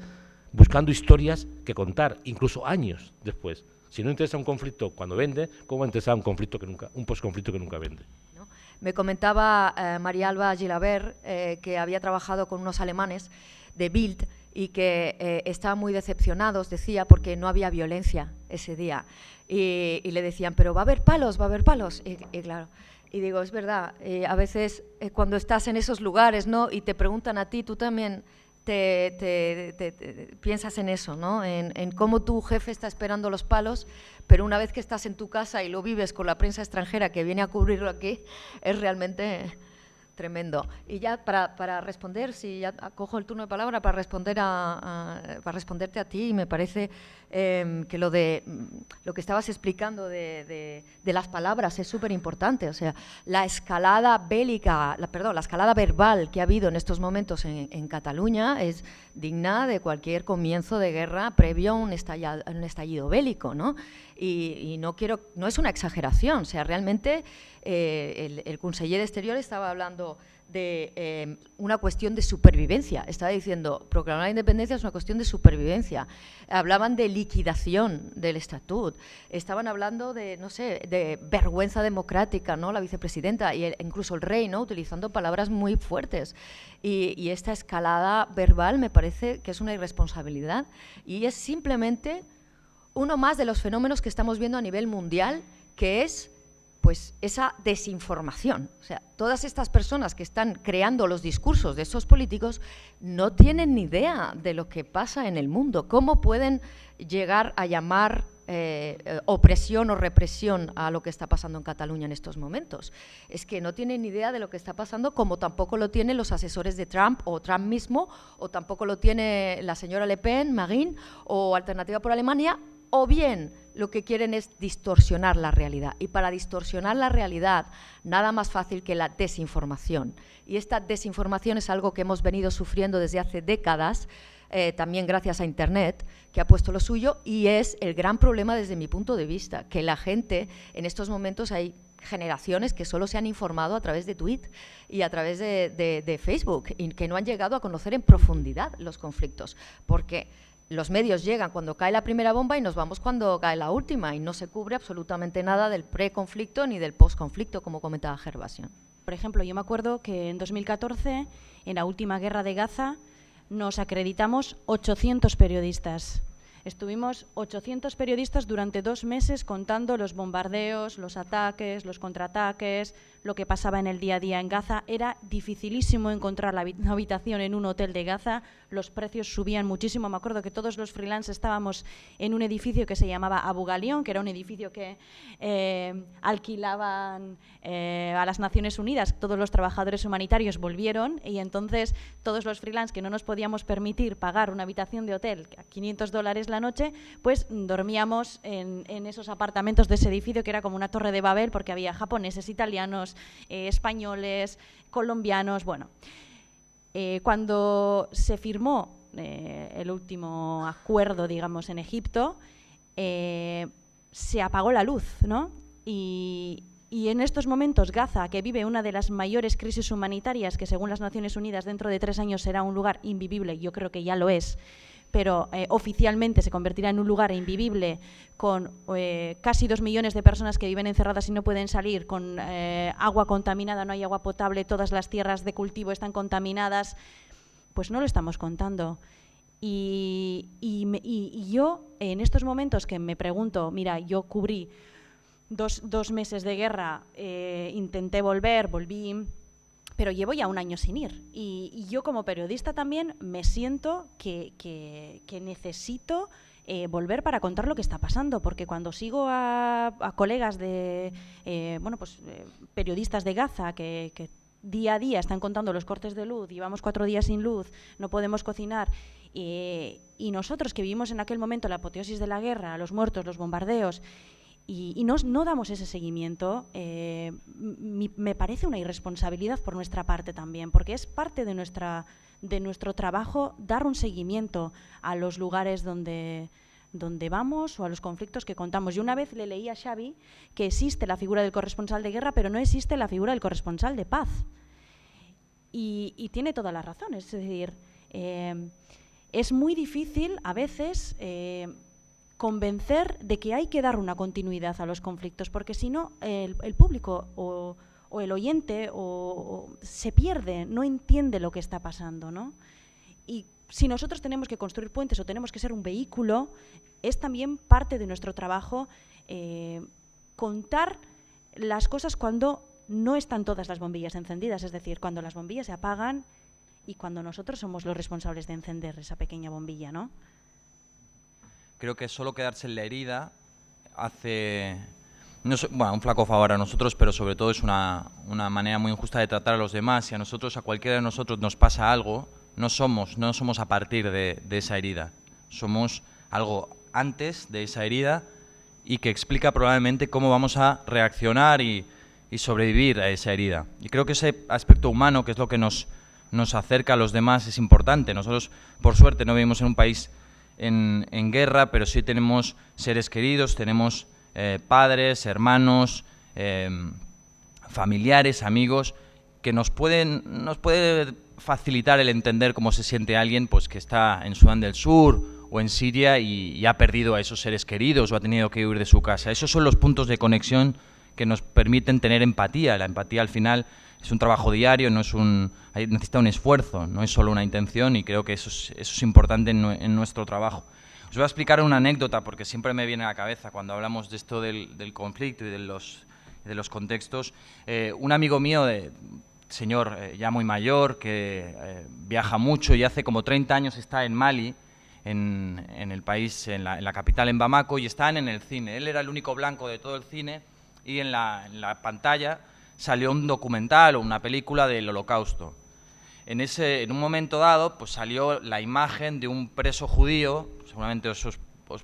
buscando historias que contar, incluso años después. Si no interesa un conflicto cuando vende, ¿cómo va a interesar un posconflicto que nunca vende? ¿No? Me comentaba María Alba Gilabert que había trabajado con unos alemanes de Bild y que estaban muy decepcionados, decía, porque no había violencia ese día. Y le decían, pero va a haber palos, y claro. Y digo, es verdad, a veces cuando estás en esos lugares, ¿no?, y te preguntan a ti, tú también piensas en eso, ¿no?, en cómo tu jefe está esperando los palos, pero una vez que estás en tu casa y lo vives con la prensa extranjera que viene a cubrirlo aquí, es realmente tremendo. Y ya para responder, si ya cojo el turno de palabra, para responderte a ti, me parece que lo que estabas explicando de las palabras es súper importante. O sea, la escalada bélica, la escalada verbal que ha habido en estos momentos en Cataluña es digna de cualquier comienzo de guerra previo a un estallido bélico, ¿no? Y no es una exageración. O sea, realmente el conseller de Exterior estaba hablando de una cuestión de supervivencia. Estaba diciendo, proclamar la independencia es una cuestión de supervivencia. Hablaban de liquidación del estatut. Estaban hablando de, no sé, de vergüenza democrática, ¿no? La vicepresidenta y incluso el rey, ¿no? Utilizando palabras muy fuertes. Y esta escalada verbal me parece que es una irresponsabilidad y es simplemente uno más de los fenómenos que estamos viendo a nivel mundial, que es pues esa desinformación. O sea, todas estas personas que están creando los discursos de esos políticos no tienen ni idea de lo que pasa en el mundo. ¿Cómo pueden llegar a llamar opresión o represión a lo que está pasando en Cataluña en estos momentos? Es que no tienen ni idea de lo que está pasando, como tampoco lo tienen los asesores de Trump o Trump mismo, o tampoco lo tiene la señora Le Pen, Marine, o Alternativa por Alemania, o bien lo que quieren es distorsionar la realidad. Y para distorsionar la realidad, nada más fácil que la desinformación. Y esta desinformación es algo que hemos venido sufriendo desde hace décadas, también gracias a Internet, que ha puesto lo suyo, y es el gran problema desde mi punto de vista, que la gente, en estos momentos hay generaciones que solo se han informado a través de Twitter y a través de Facebook, y que no han llegado a conocer en profundidad los conflictos, porque los medios llegan cuando cae la primera bomba y nos vamos cuando cae la última, y no se cubre absolutamente nada del preconflicto ni del posconflicto, como comentaba Gervasio. Por ejemplo, yo me acuerdo que en 2014, en la última guerra de Gaza, nos acreditamos 800 periodistas. Estuvimos 800 periodistas durante 2 meses contando los bombardeos, los ataques, los contraataques, lo que pasaba en el día a día en Gaza. Era dificilísimo encontrar la habitación en un hotel de Gaza, los precios subían muchísimo. Me acuerdo que todos los freelance estábamos en un edificio que se llamaba Abu Ghalion, que era un edificio que alquilaban a las Naciones Unidas. Todos los trabajadores humanitarios volvieron y entonces todos los freelance que no nos podíamos permitir pagar una habitación de hotel a $500 la noche, pues dormíamos en esos apartamentos de ese edificio, que era como una torre de Babel, porque había japoneses, italianos, españoles, colombianos. Bueno, cuando se firmó el último acuerdo, digamos, en Egipto, se apagó la luz, ¿no? Y en estos momentos Gaza, que vive una de las mayores crisis humanitarias, que según las Naciones Unidas dentro de 3 años será un lugar invivible, yo creo que ya lo es, pero oficialmente se convertirá en un lugar invivible, con casi 2 millones de personas que viven encerradas y no pueden salir, con agua contaminada, no hay agua potable, todas las tierras de cultivo están contaminadas, pues no lo estamos contando. Y yo, en estos momentos que me pregunto, mira, yo cubrí dos meses de guerra, intenté volví, pero llevo ya 1 año sin ir. Y yo como periodista también me siento que necesito volver para contar lo que está pasando, porque cuando sigo a colegas de periodistas de Gaza que día a día están contando los cortes de luz, llevamos 4 días sin luz, no podemos cocinar, y nosotros que vivimos en aquel momento la apoteosis de la guerra, los muertos, los bombardeos, y no damos ese seguimiento, me parece una irresponsabilidad por nuestra parte también, porque es parte de nuestro trabajo dar un seguimiento a los lugares donde vamos o a los conflictos que contamos. Yo una vez le leí a Xavi que existe la figura del corresponsal de guerra, pero no existe la figura del corresponsal de paz. Y tiene toda la razón, es decir, es muy difícil a veces convencer de que hay que dar una continuidad a los conflictos, porque si no, el público o el oyente se pierde, no entiende lo que está pasando, ¿no? Y si nosotros tenemos que construir puentes o tenemos que ser un vehículo, es también parte de nuestro trabajo contar las cosas cuando no están todas las bombillas encendidas, es decir, cuando las bombillas se apagan y cuando nosotros somos los responsables de encender esa pequeña bombilla, ¿no? Creo que solo quedarse en la herida hace un flaco favor a nosotros, pero sobre todo es una manera muy injusta de tratar a los demás. Si a nosotros, a cualquiera de nosotros nos pasa algo, no somos a partir de esa herida. Somos algo antes de esa herida y que explica probablemente cómo vamos a reaccionar y sobrevivir a esa herida. Y creo que ese aspecto humano, que es lo que nos acerca a los demás, es importante. Nosotros, por suerte, no vivimos en un país en guerra, pero sí tenemos seres queridos, tenemos padres, hermanos, familiares, amigos, que nos puede facilitar el entender cómo se siente alguien pues, que está en Sudán del Sur o en Siria y ha perdido a esos seres queridos o ha tenido que huir de su casa. Esos son los puntos de conexión que nos permiten tener empatía. La empatía al final es un trabajo diario, necesita un esfuerzo, no es solo una intención, y creo que eso es importante en nuestro trabajo. Os voy a explicar una anécdota porque siempre me viene a la cabeza cuando hablamos de esto del conflicto y de los contextos. Un amigo mío, señor ya muy mayor, que viaja mucho y hace como 30 años está en Mali, en el país, en la capital, en Bamako, y están en el cine. Él era el único blanco de todo el cine y en la pantalla salió un documental o una película del Holocausto. En un momento dado pues salió la imagen de un preso judío, seguramente os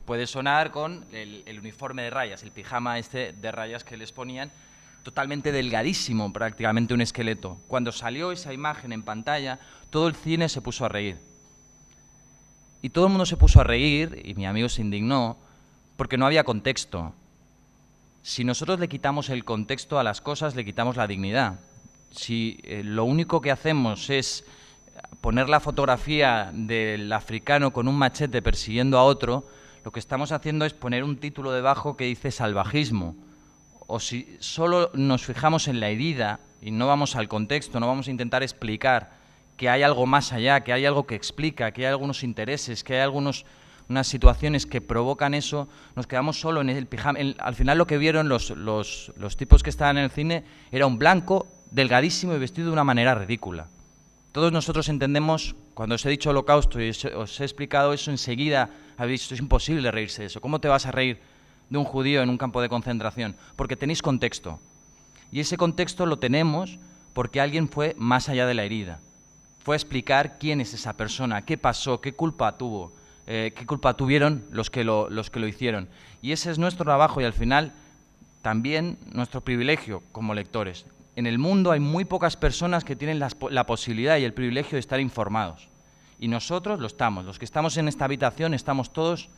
puede sonar, con el uniforme de rayas, el pijama este de rayas que les ponían, totalmente delgadísimo, prácticamente un esqueleto. Cuando salió esa imagen en pantalla, todo el cine se puso a reír. Y todo el mundo se puso a reír, y mi amigo se indignó, porque no había contexto. Si nosotros le quitamos el contexto a las cosas, le quitamos la dignidad. Si lo único que hacemos es poner la fotografía del africano con un machete persiguiendo a otro, lo que estamos haciendo es poner un título debajo que dice salvajismo. O si solo nos fijamos en la herida y no vamos al contexto, no vamos a intentar explicar que hay algo más allá, que hay algo que explica, que hay algunos intereses, que hay unas situaciones que provocan eso, nos quedamos solo en el pijama. Al final lo que vieron los tipos que estaban en el cine era un blanco delgadísimo y vestido de una manera ridícula. Todos nosotros entendemos, cuando os he dicho Holocausto y os he explicado eso, enseguida habéis dicho, es imposible reírse de eso. ¿Cómo te vas a reír de un judío en un campo de concentración? Porque tenéis contexto. Y ese contexto lo tenemos porque alguien fue más allá de la herida. Fue a explicar quién es esa persona, qué pasó, qué culpa tuvo, qué culpa tuvieron los que lo hicieron. Y ese es nuestro trabajo y al final también nuestro privilegio como lectores. En el mundo hay muy pocas personas que tienen la posibilidad y el privilegio de estar informados. Y nosotros lo estamos. Los que estamos en esta habitación estamos todos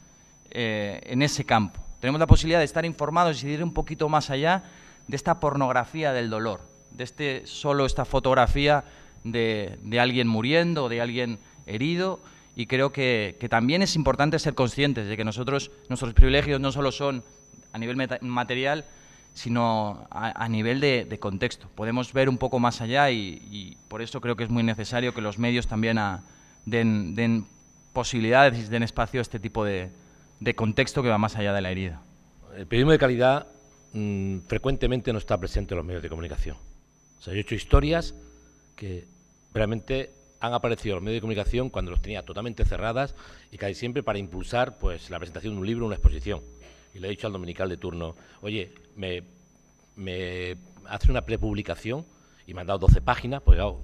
en ese campo. Tenemos la posibilidad de estar informados y de ir un poquito más allá de esta pornografía del dolor, de solo esta fotografía de alguien muriendo o de alguien herido. Y creo que también es importante ser conscientes de que nuestros privilegios no solo son a nivel material, sino a nivel de contexto. Podemos ver un poco más allá y por eso creo que es muy necesario que los medios también den posibilidades y den espacio a este tipo de contexto que va más allá de la herida. El periodismo de calidad frecuentemente no está presente en los medios de comunicación. O sea, yo he hecho historias que realmente han aparecido en los medios de comunicación cuando los tenía totalmente cerradas y casi siempre para impulsar pues la presentación de un libro o una exposición. Y le he dicho al dominical de turno, oye, me hace una prepublicación y me han dado 12 páginas, pues claro,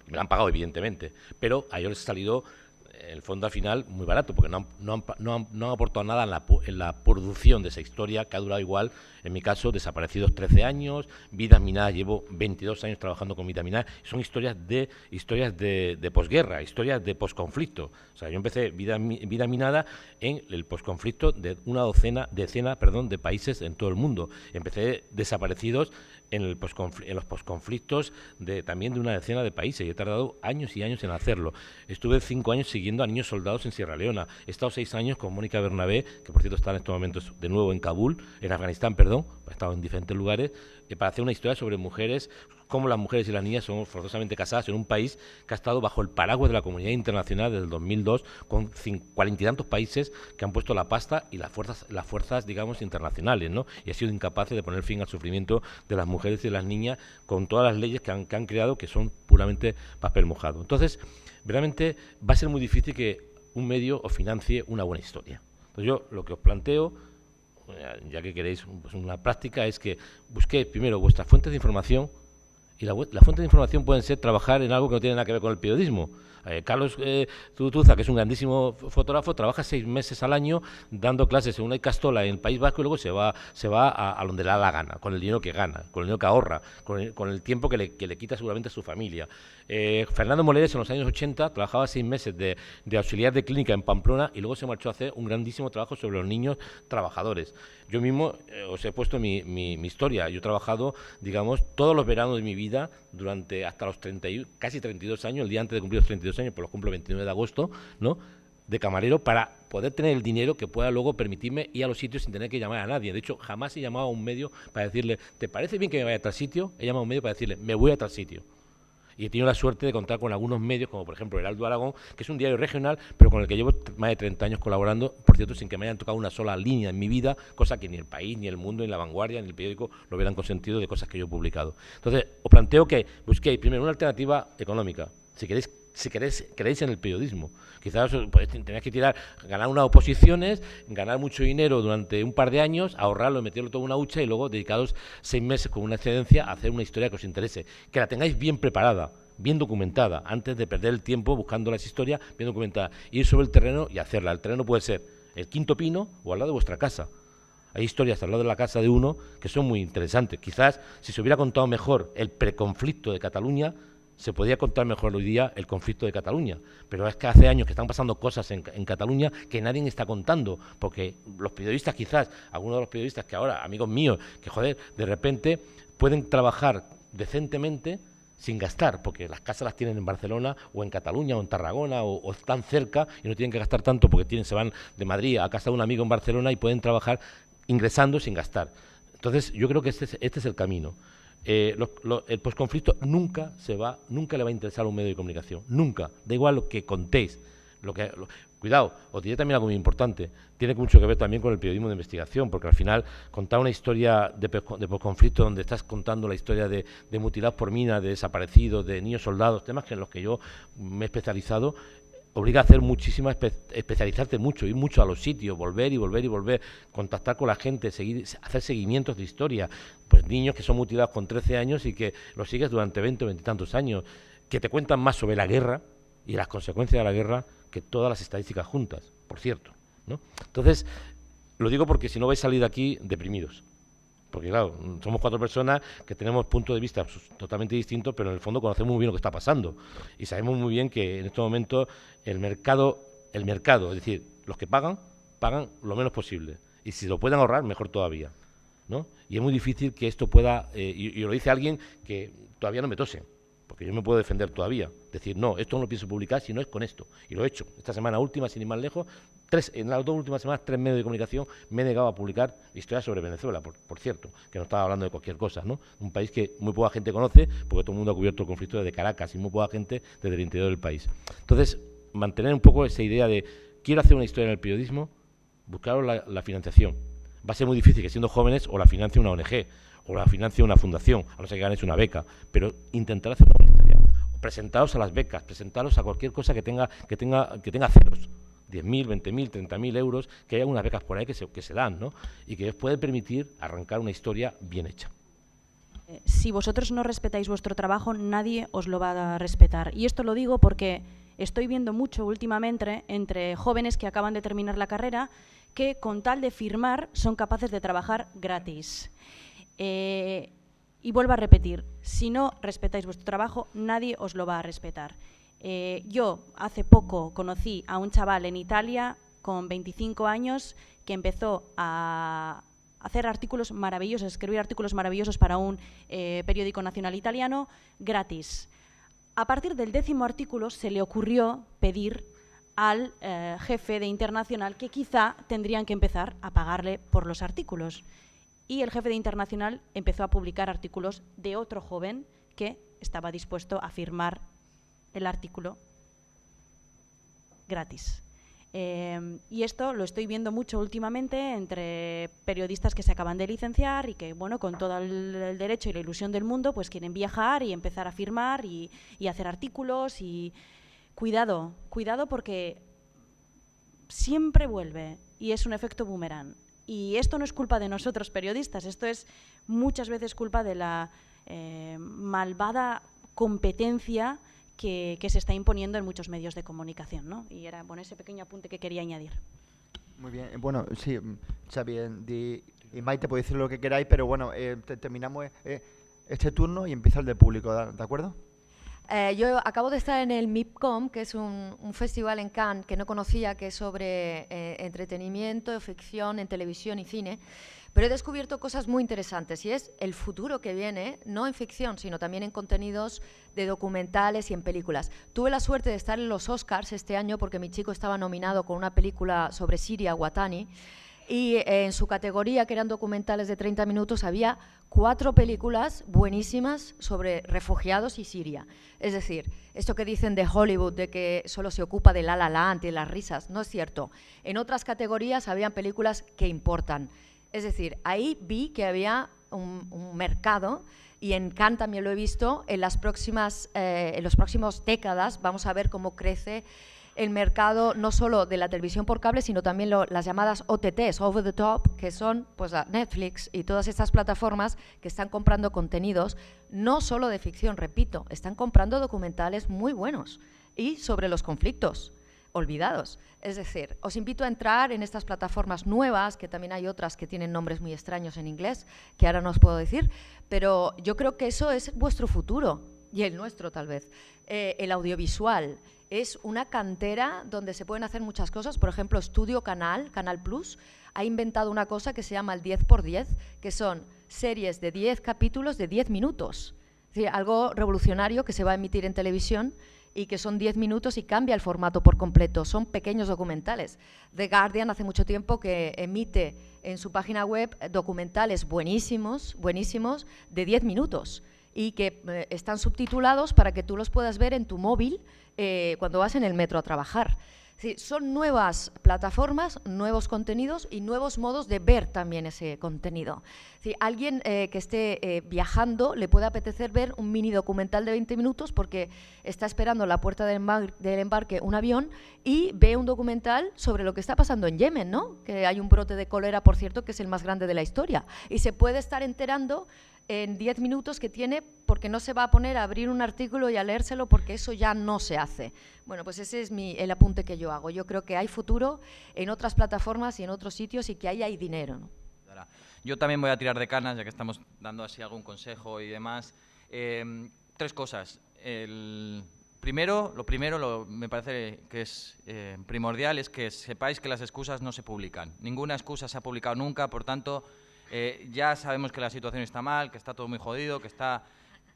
me la han pagado evidentemente, pero a ellos les ha salido el fondo al final muy barato, porque no han aportado nada en la producción de esa historia, que ha durado igual, en mi caso, Desaparecidos 13 años, Vidas Minadas, llevo 22 años trabajando con Vidas Minadas, son historias de posguerra, historias de posconflicto. O sea, yo empecé Vida Minada en el posconflicto de una decena de países en todo el mundo. Empecé Desaparecidos en los posconflictos también de una decena de países y he tardado años y años en hacerlo. Estuve 5 años siguiendo a niños soldados en Sierra Leona. He estado 6 años con Mónica Bernabé, que por cierto está en estos momentos de nuevo en Kabul, en Afganistán, perdón, ha estado en diferentes lugares, para hacer una historia sobre mujeres, cómo las mujeres y las niñas son forzosamente casadas en un país que ha estado bajo el paraguas de la comunidad internacional desde el 2002, con 40 y tantos países que han puesto la pasta y las fuerzas digamos, internacionales, ¿no? Y ha sido incapaz de poner fin al sufrimiento de las mujeres y de las niñas con todas las leyes que han creado, que son puramente papel mojado. Entonces, realmente va a ser muy difícil que un medio os financie una buena historia. Entonces yo lo que os planteo, ya que queréis pues, una práctica, es que busquéis primero vuestras fuentes de información, y las fuentes de información pueden ser trabajar en algo que no tiene nada que ver con el periodismo. Carlos Tutuza, que es un grandísimo fotógrafo, trabaja 6 meses al año dando clases en una Icastola en el País Vasco y luego se va a donde le da la gana, con el dinero que gana, con el dinero que ahorra, con el tiempo que le quita seguramente a su familia. Fernando Moleres en los años 80 trabajaba 6 meses de auxiliar de clínica en Pamplona y luego se marchó a hacer un grandísimo trabajo sobre los niños trabajadores. Yo mismo os he puesto mi historia. Yo he trabajado, digamos, todos los veranos de mi vida vida durante hasta los casi 32 años, el día antes de cumplir los 32 años, pues los cumplo el 29 de agosto, ¿no?, de camarero, para poder tener el dinero que pueda luego permitirme ir a los sitios sin tener que llamar a nadie. De hecho, jamás he llamado a un medio para decirle, ¿te parece bien que me vaya a tal sitio? He llamado a un medio para decirle, me voy a tal sitio. Y he tenido la suerte de contar con algunos medios, como por ejemplo Heraldo Aragón, que es un diario regional, pero con el que llevo más de 30 años colaborando, por cierto, sin que me hayan tocado una sola línea en mi vida, cosa que ni El País, ni El Mundo, ni La Vanguardia, ni el periódico lo hubieran consentido de cosas que yo he publicado. Entonces, os planteo que busquéis primero una alternativa económica, si queréis en el periodismo. Quizás pues, tenéis que ganar unas oposiciones, ganar mucho dinero durante un par de años, ahorrarlo, meterlo todo en una hucha y luego dedicaros 6 meses con una excedencia a hacer una historia que os interese, que la tengáis bien preparada, bien documentada, antes de perder el tiempo buscando las historias, bien documentada, ir sobre el terreno y hacerla. El terreno puede ser el Quinto Pino o al lado de vuestra casa. Hay historias al lado de la casa de uno que son muy interesantes. Quizás si se hubiera contado mejor el preconflicto de Cataluña, se podía contar mejor hoy día el conflicto de Cataluña, pero es que hace años que están pasando cosas en Cataluña que nadie está contando, porque los periodistas quizás, algunos de los periodistas que ahora, amigos míos, que joder, de repente pueden trabajar decentemente sin gastar, porque las casas las tienen en Barcelona o en Cataluña o en Tarragona o están cerca y no tienen que gastar tanto porque se van de Madrid a casa de un amigo en Barcelona y pueden trabajar ingresando sin gastar. Entonces yo creo que este es el camino. El posconflicto nunca le va a interesar a un medio de comunicación, nunca, da igual lo que contéis. Cuidado, os diré también algo muy importante, tiene mucho que ver también con el periodismo de investigación, porque al final contar una historia de posconflicto donde estás contando la historia de mutilados por mina, de desaparecidos, de niños soldados, temas en los que yo me he especializado, obliga a hacer especializarte mucho, ir mucho a los sitios, volver y volver y volver, contactar con la gente, hacer seguimientos de historia, pues niños que son mutilados con 13 años y que los sigues durante 20 o 20 y tantos años, que te cuentan más sobre la guerra y las consecuencias de la guerra que todas las estadísticas juntas, por cierto, ¿no? Entonces, lo digo porque si no vais a salir de aquí deprimidos. Porque claro, somos 4 personas que tenemos puntos de vista totalmente distintos, pero en el fondo conocemos muy bien lo que está pasando. Y sabemos muy bien que en estos momentos el mercado, es decir, los que pagan lo menos posible. Y si lo pueden ahorrar, mejor todavía, ¿no? Y es muy difícil que esto pueda, y lo dice alguien que todavía no me tose, porque yo me puedo defender todavía. Decir, no, esto no lo pienso publicar si no es con esto. Y lo he hecho. Esta semana última, sin ir más lejos, en las 2 últimas semanas, 3 medios de comunicación me he negado a publicar historias sobre Venezuela, por cierto, que no estaba hablando de cualquier cosa, ¿no? Un país que muy poca gente conoce, porque todo el mundo ha cubierto el conflicto desde Caracas y muy poca gente desde el interior del país. Entonces, mantener un poco esa idea de, quiero hacer una historia en el periodismo, buscaros la financiación. Va a ser muy difícil que siendo jóvenes o la financie una ONG, o la financie una fundación, a no ser que ganéis una beca, pero intentar hacer una buena historia. Presentaros a las becas, presentaros a cualquier cosa que tenga ceros, 10.000, 20.000, 30.000 euros, que haya unas becas por ahí que se dan, ¿no? Y que os puede permitir arrancar una historia bien hecha. Si vosotros no respetáis vuestro trabajo, nadie os lo va a respetar. Y esto lo digo porque estoy viendo mucho últimamente entre jóvenes que acaban de terminar la carrera que con tal de firmar son capaces de trabajar gratis. Y vuelvo a repetir, si no respetáis vuestro trabajo, nadie os lo va a respetar. Yo hace poco conocí a un chaval en Italia con 25 años que empezó a hacer artículos maravillosos, escribir artículos maravillosos para un periódico nacional italiano gratis. A partir del 10º artículo se le ocurrió pedir al jefe de Internacional que quizá tendrían que empezar a pagarle por los artículos. Y el jefe de Internacional empezó a publicar artículos de otro joven que estaba dispuesto a firmar el artículo gratis. Y esto lo estoy viendo mucho últimamente entre periodistas que se acaban de licenciar y que, bueno, con todo el derecho y la ilusión del mundo, pues quieren viajar y empezar a firmar y hacer artículos. Y cuidado porque siempre vuelve y es un efecto boomerang. Y esto no es culpa de nosotros periodistas, esto es muchas veces culpa de la malvada competencia que se está imponiendo en muchos medios de comunicación, ¿no? Y era ese pequeño apunte que quería añadir. Muy bien, bueno, sí, Xavi y Maite, podéis decir lo que queráis, pero bueno, terminamos este turno y empieza el del público, ¿de acuerdo? Yo acabo de estar en el MIPCOM, que es un festival en Cannes que no conocía, que es sobre entretenimiento, ficción en televisión y cine, pero he descubierto cosas muy interesantes y es el futuro que viene, no en ficción, sino también en contenidos de documentales y en películas. Tuve la suerte de estar en los Oscars este año porque mi chico estaba nominado con una película sobre Siria, Watani, y en su categoría, que eran documentales de 30 minutos, había 4 películas buenísimas sobre refugiados y Siria. Es decir, esto que dicen de Hollywood, de que solo se ocupa de La La Land y de las risas, no es cierto. En otras categorías habían películas que importan. Es decir, ahí vi que había un mercado, y en Cannes también lo he visto. En las próximas décadas vamos a ver cómo crece el mercado no solo de la televisión por cable, sino también las llamadas OTTs, over the top, que son pues Netflix y todas estas plataformas que están comprando contenidos, no solo de ficción, repito, están comprando documentales muy buenos y sobre los conflictos olvidados. Es decir, os invito a entrar en estas plataformas nuevas, que también hay otras que tienen nombres muy extraños en inglés, que ahora no os puedo decir, pero yo creo que eso es vuestro futuro, y el nuestro tal vez. El audiovisual es una cantera donde se pueden hacer muchas cosas. Por ejemplo, Estudio Canal Plus, ha inventado una cosa que se llama el 10×10, que son series de 10 capítulos de 10 minutos. Es decir, algo revolucionario que se va a emitir en televisión y que son 10 minutos y cambia el formato por completo. Son pequeños documentales. The Guardian hace mucho tiempo que emite en su página web documentales buenísimos, buenísimos, de 10 minutos y que están subtitulados para que tú los puedas ver en tu móvil cuando vas en el metro a trabajar. Sí, son nuevas plataformas, nuevos contenidos y nuevos modos de ver también ese contenido. Sí, alguien que esté viajando le puede apetecer ver un mini documental de 20 minutos porque está esperando en la puerta del embarque un avión y ve un documental sobre lo que está pasando en Yemen, ¿no? Que hay un brote de cólera, por cierto, que es el más grande de la historia. Y se puede estar enterando en 10 minutos que tiene, porque no se va a poner a abrir un artículo y a leérselo, porque eso ya no se hace. Bueno, pues ese es el apunte que yo hago. Yo creo que hay futuro en otras plataformas y en otros sitios y que ahí hay dinero, ¿no? Yo también voy a tirar de canas, ya que estamos dando así algún consejo y demás. 3 cosas. Lo primero, me parece que es primordial, es que sepáis que las excusas no se publican. Ninguna excusa se ha publicado nunca, por tanto, ya sabemos que la situación está mal, que está todo muy jodido,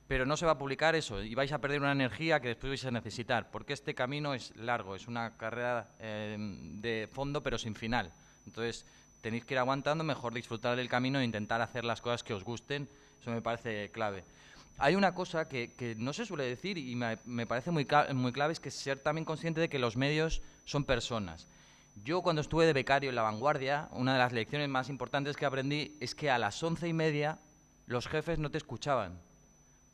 pero no se va a publicar eso y vais a perder una energía que después vais a necesitar, porque este camino es largo, es una carrera de fondo pero sin final. Entonces tenéis que ir aguantando, mejor disfrutar del camino e intentar hacer las cosas que os gusten. Eso me parece clave. Hay una cosa que no se suele decir y me parece muy clave, es que ser también consciente de que los medios son personas. Yo cuando estuve de becario en La Vanguardia, una de las lecciones más importantes que aprendí es que a las 11:30 los jefes no te escuchaban,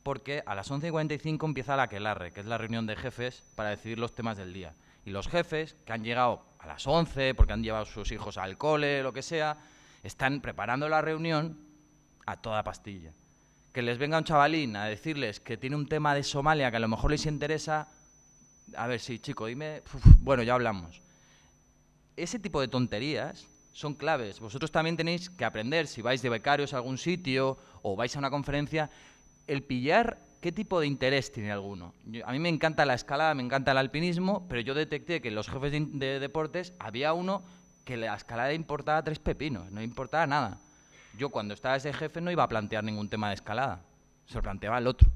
porque a las 11:45 empieza la aquelarre, que es la reunión de jefes para decidir los temas del día. Y los jefes, que han llegado a las 11 porque han llevado a sus hijos al cole, lo que sea, están preparando la reunión a toda pastilla. Que les venga un chavalín a decirles que tiene un tema de Somalia que a lo mejor les interesa, a ver, sí, chico, dime, bueno, ya hablamos. Ese tipo de tonterías son claves. Vosotros también tenéis que aprender, si vais de becarios a algún sitio o vais a una conferencia, el pillar qué tipo de interés tiene alguno. A mí me encanta la escalada, me encanta el alpinismo, pero yo detecté que en los jefes de deportes había uno que la escalada le importaba 3 pepinos, no le importaba nada. Yo cuando estaba ese jefe no iba a plantear ningún tema de escalada, se lo planteaba el otro.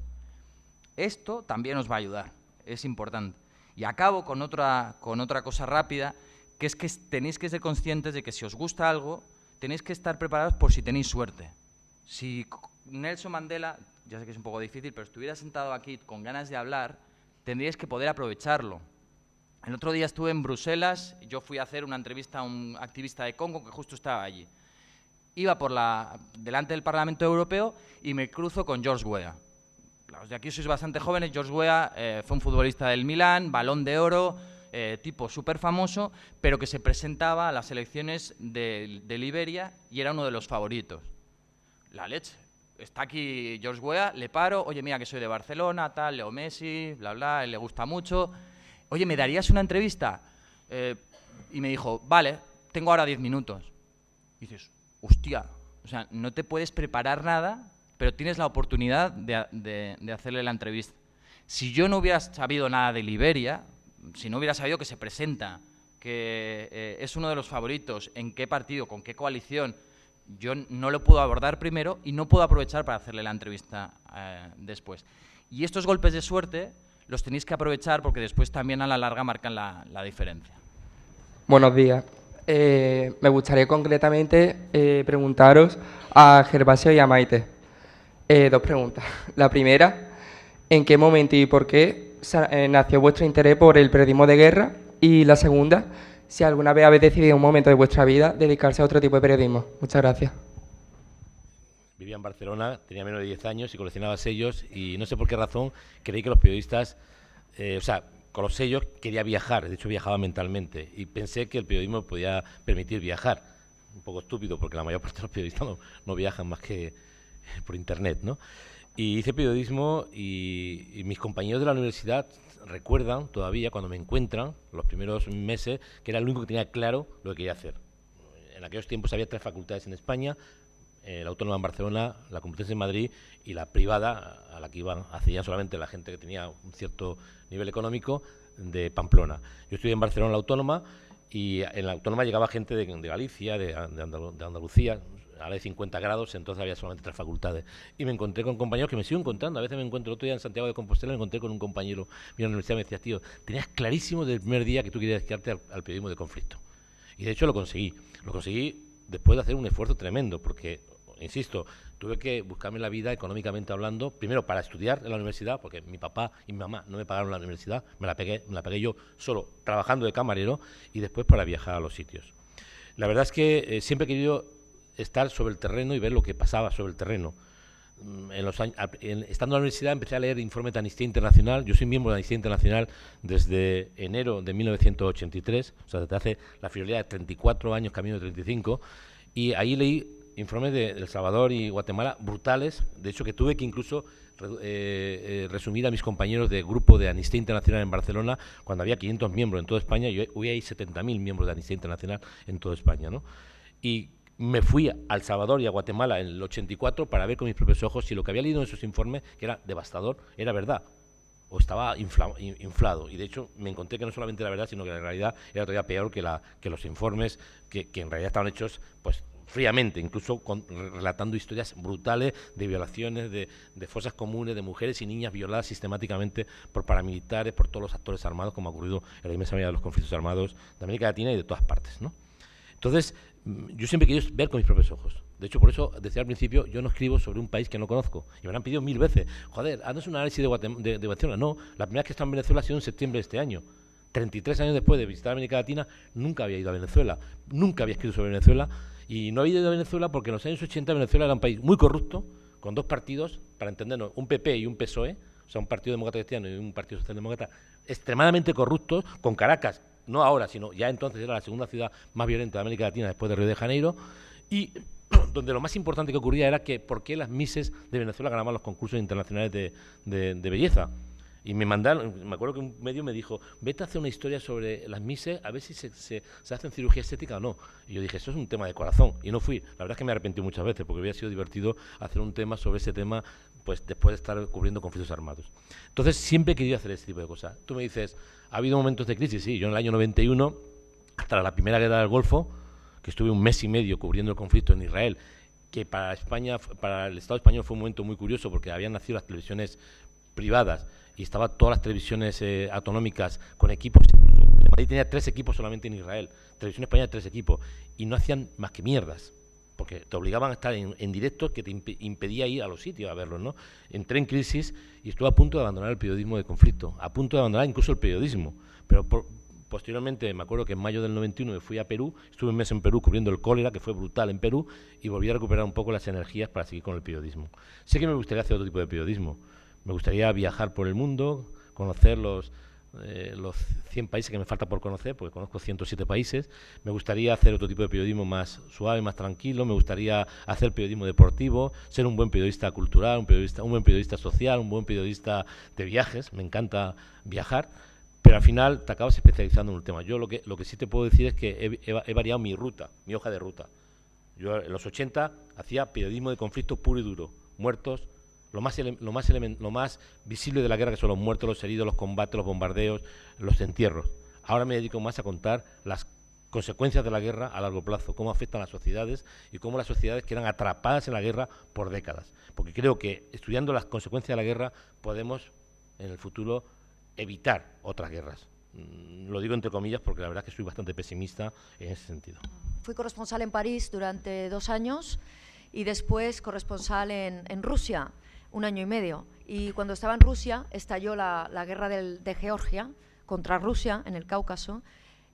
Esto también os va a ayudar, es importante. Y acabo con otra cosa rápida, que es que tenéis que ser conscientes de que si os gusta algo, tenéis que estar preparados por si tenéis suerte. Si Nelson Mandela, ya sé que es un poco difícil, pero estuviera sentado aquí con ganas de hablar, tendríais que poder aprovecharlo. El otro día estuve en Bruselas, yo fui a hacer una entrevista a un activista de Congo que justo estaba allí. Iba delante del Parlamento Europeo y me cruzo con George Weah. Los de aquí sois bastante jóvenes. George Weah fue un futbolista del Milán, Balón de Oro, tipo súper famoso, pero que se presentaba a las elecciones de Liberia y era uno de los favoritos. La leche. Está aquí George Weah, le paro, oye, mira que soy de Barcelona, tal, Leo Messi, bla, bla, él le gusta mucho. Oye, ¿me darías una entrevista? Y me dijo, vale, tengo ahora 10 minutos. Y dices, hostia, o sea, no te puedes preparar nada, pero tienes la oportunidad de hacerle la entrevista. Si yo no hubiera sabido nada de Liberia, si no hubiera sabido que se presenta, que es uno de los favoritos, en qué partido, con qué coalición, yo no lo puedo abordar primero y no puedo aprovechar para hacerle la entrevista después. Y estos golpes de suerte los tenéis que aprovechar porque después también a la larga marcan la diferencia. Buenos días. Me gustaría concretamente preguntaros a Gervasio y a Maite. Dos preguntas. La primera, ¿en qué momento y por qué nació vuestro interés por el periodismo de guerra? Y la segunda, si alguna vez habéis decidido en un momento de vuestra vida dedicarse a otro tipo de periodismo. Muchas gracias. Vivía en Barcelona, tenía menos de 10 años y coleccionaba sellos y no sé por qué razón creí que los periodistas, con los sellos quería viajar, de hecho viajaba mentalmente y pensé que el periodismo podía permitir viajar. Un poco estúpido porque la mayor parte de los periodistas no viajan más que por internet, ¿no? Y hice periodismo y mis compañeros de la universidad recuerdan todavía cuando me encuentran los primeros meses que era el único que tenía claro lo que quería hacer. En aquellos tiempos había 3 facultades en España, la Autónoma en Barcelona, la Complutense en Madrid y la privada a la que accedían solamente la gente que tenía un cierto nivel económico de Pamplona. Yo estudié en Barcelona, la Autónoma, y en la Autónoma llegaba gente de Galicia, de Andalucía, ahora de 50 grados, entonces había solamente 3 facultades. Y me encontré con compañeros que me sigo encontrando. A veces me encuentro otro día en Santiago de Compostela, me encontré con un compañero de la universidad y me decía, tío, tenías clarísimo desde el primer día que tú querías dedicarte al periodismo de conflicto. Y de hecho lo conseguí. Lo conseguí después de hacer un esfuerzo tremendo, porque, insisto, tuve que buscarme la vida económicamente hablando, primero para estudiar en la universidad, porque mi papá y mi mamá no me pagaron la universidad, me la pegué yo solo trabajando de camarero, y después para viajar a los sitios. La verdad es que siempre he querido estar sobre el terreno y ver lo que pasaba sobre el terreno. Estando en la universidad empecé a leer informes de Amnistía Internacional. Yo soy miembro de Amnistía Internacional desde enero de 1983, o sea, desde hace la friolera de 34 años, camino de 35, y ahí leí informes de El Salvador y Guatemala brutales, de hecho que tuve que incluso resumir a mis compañeros de grupo de Amnistía Internacional en Barcelona cuando había 500 miembros en toda España, y hoy hay 70.000 miembros de Amnistía Internacional en toda España, ¿no? Y me fui a El Salvador y a Guatemala en el 84 para ver con mis propios ojos si lo que había leído en esos informes, que era devastador, era verdad o estaba inflado. Y de hecho me encontré que no solamente era verdad, sino que en realidad era todavía peor que los informes que en realidad estaban hechos pues fríamente, incluso relatando historias brutales de violaciones, de fosas comunes, de mujeres y niñas violadas sistemáticamente por paramilitares, por todos los actores armados, como ha ocurrido en la inmensa mayoría de los conflictos armados de América Latina y de todas partes, ¿no? Entonces, yo siempre he querido ver con mis propios ojos. De hecho, por eso, decía al principio, yo no escribo sobre un país que no conozco. Y me han pedido 1000 veces, joder, haznos un análisis de Venezuela. No, la primera vez que he estado en Venezuela ha sido en septiembre de este año. 33 años después de visitar América Latina, nunca había ido a Venezuela. Nunca había escrito sobre Venezuela. Y no había ido a Venezuela porque en los años 80 Venezuela era un país muy corrupto, con 2 partidos, para entendernos, un PP y un PSOE, o sea, un Partido Demócrata Cristiano y un Partido Socialdemócrata, extremadamente corruptos, con Caracas, no ahora, sino ya entonces era la segunda ciudad más violenta de América Latina después de Río de Janeiro, y donde lo más importante que ocurría era que por qué las Misses de Venezuela ganaban los concursos internacionales de belleza. Y me mandaron, me acuerdo que un medio me dijo, vete a hacer una historia sobre las Misses, a ver si se hacen cirugía estética o no. Y yo dije, eso es un tema de corazón. Y no fui. La verdad es que me arrepentí muchas veces, porque hubiera sido divertido hacer un tema sobre ese tema, pues después de estar cubriendo conflictos armados. Entonces, siempre he querido hacer ese tipo de cosas. Tú me dices, ¿ha habido momentos de crisis? Sí, yo en el año 91, hasta la primera guerra del Golfo, que estuve un mes y medio cubriendo el conflicto en Israel, que para España, para el Estado español fue un momento muy curioso, porque habían nacido las televisiones privadas y estaban todas las televisiones autonómicas con equipos. Madrid tenía 3 equipos solamente en Israel, Televisión Española 3 equipos, y no hacían más que mierdas, porque te obligaban a estar en directo, que te impedía ir a los sitios a verlos, ¿no? Entré en crisis y estuve a punto de abandonar el periodismo de conflicto, a punto de abandonar incluso el periodismo, pero posteriormente, me acuerdo que en mayo del 91 me fui a Perú, estuve un mes en Perú cubriendo el cólera, que fue brutal en Perú, y volví a recuperar un poco las energías para seguir con el periodismo. Sé que me gustaría hacer otro tipo de periodismo. Me gustaría viajar por el mundo, conocer los 100 países que me falta por conocer, porque conozco 107 países. Me gustaría hacer otro tipo de periodismo más suave, más tranquilo. Me gustaría hacer periodismo deportivo, ser un buen periodista cultural, un buen periodista social, un buen periodista de viajes. Me encanta viajar, pero al final te acabas especializando en un tema. Yo lo que sí te puedo decir es que he variado mi ruta, mi hoja de ruta. Yo en los 80 hacía periodismo de conflicto puro y duro, muertos, lo más visible de la guerra, que son los muertos, los heridos, los combates, los bombardeos, los entierros. Ahora me dedico más a contar las consecuencias de la guerra a largo plazo, cómo afectan a las sociedades y cómo las sociedades quedan atrapadas en la guerra por décadas. Porque creo que estudiando las consecuencias de la guerra podemos en el futuro evitar otras guerras. Lo digo entre comillas porque la verdad es que soy bastante pesimista en ese sentido. Fui corresponsal en París durante 2 años y después corresponsal en Rusia, 1 año y medio. Y cuando estaba en Rusia estalló la guerra de Georgia contra Rusia en el Cáucaso.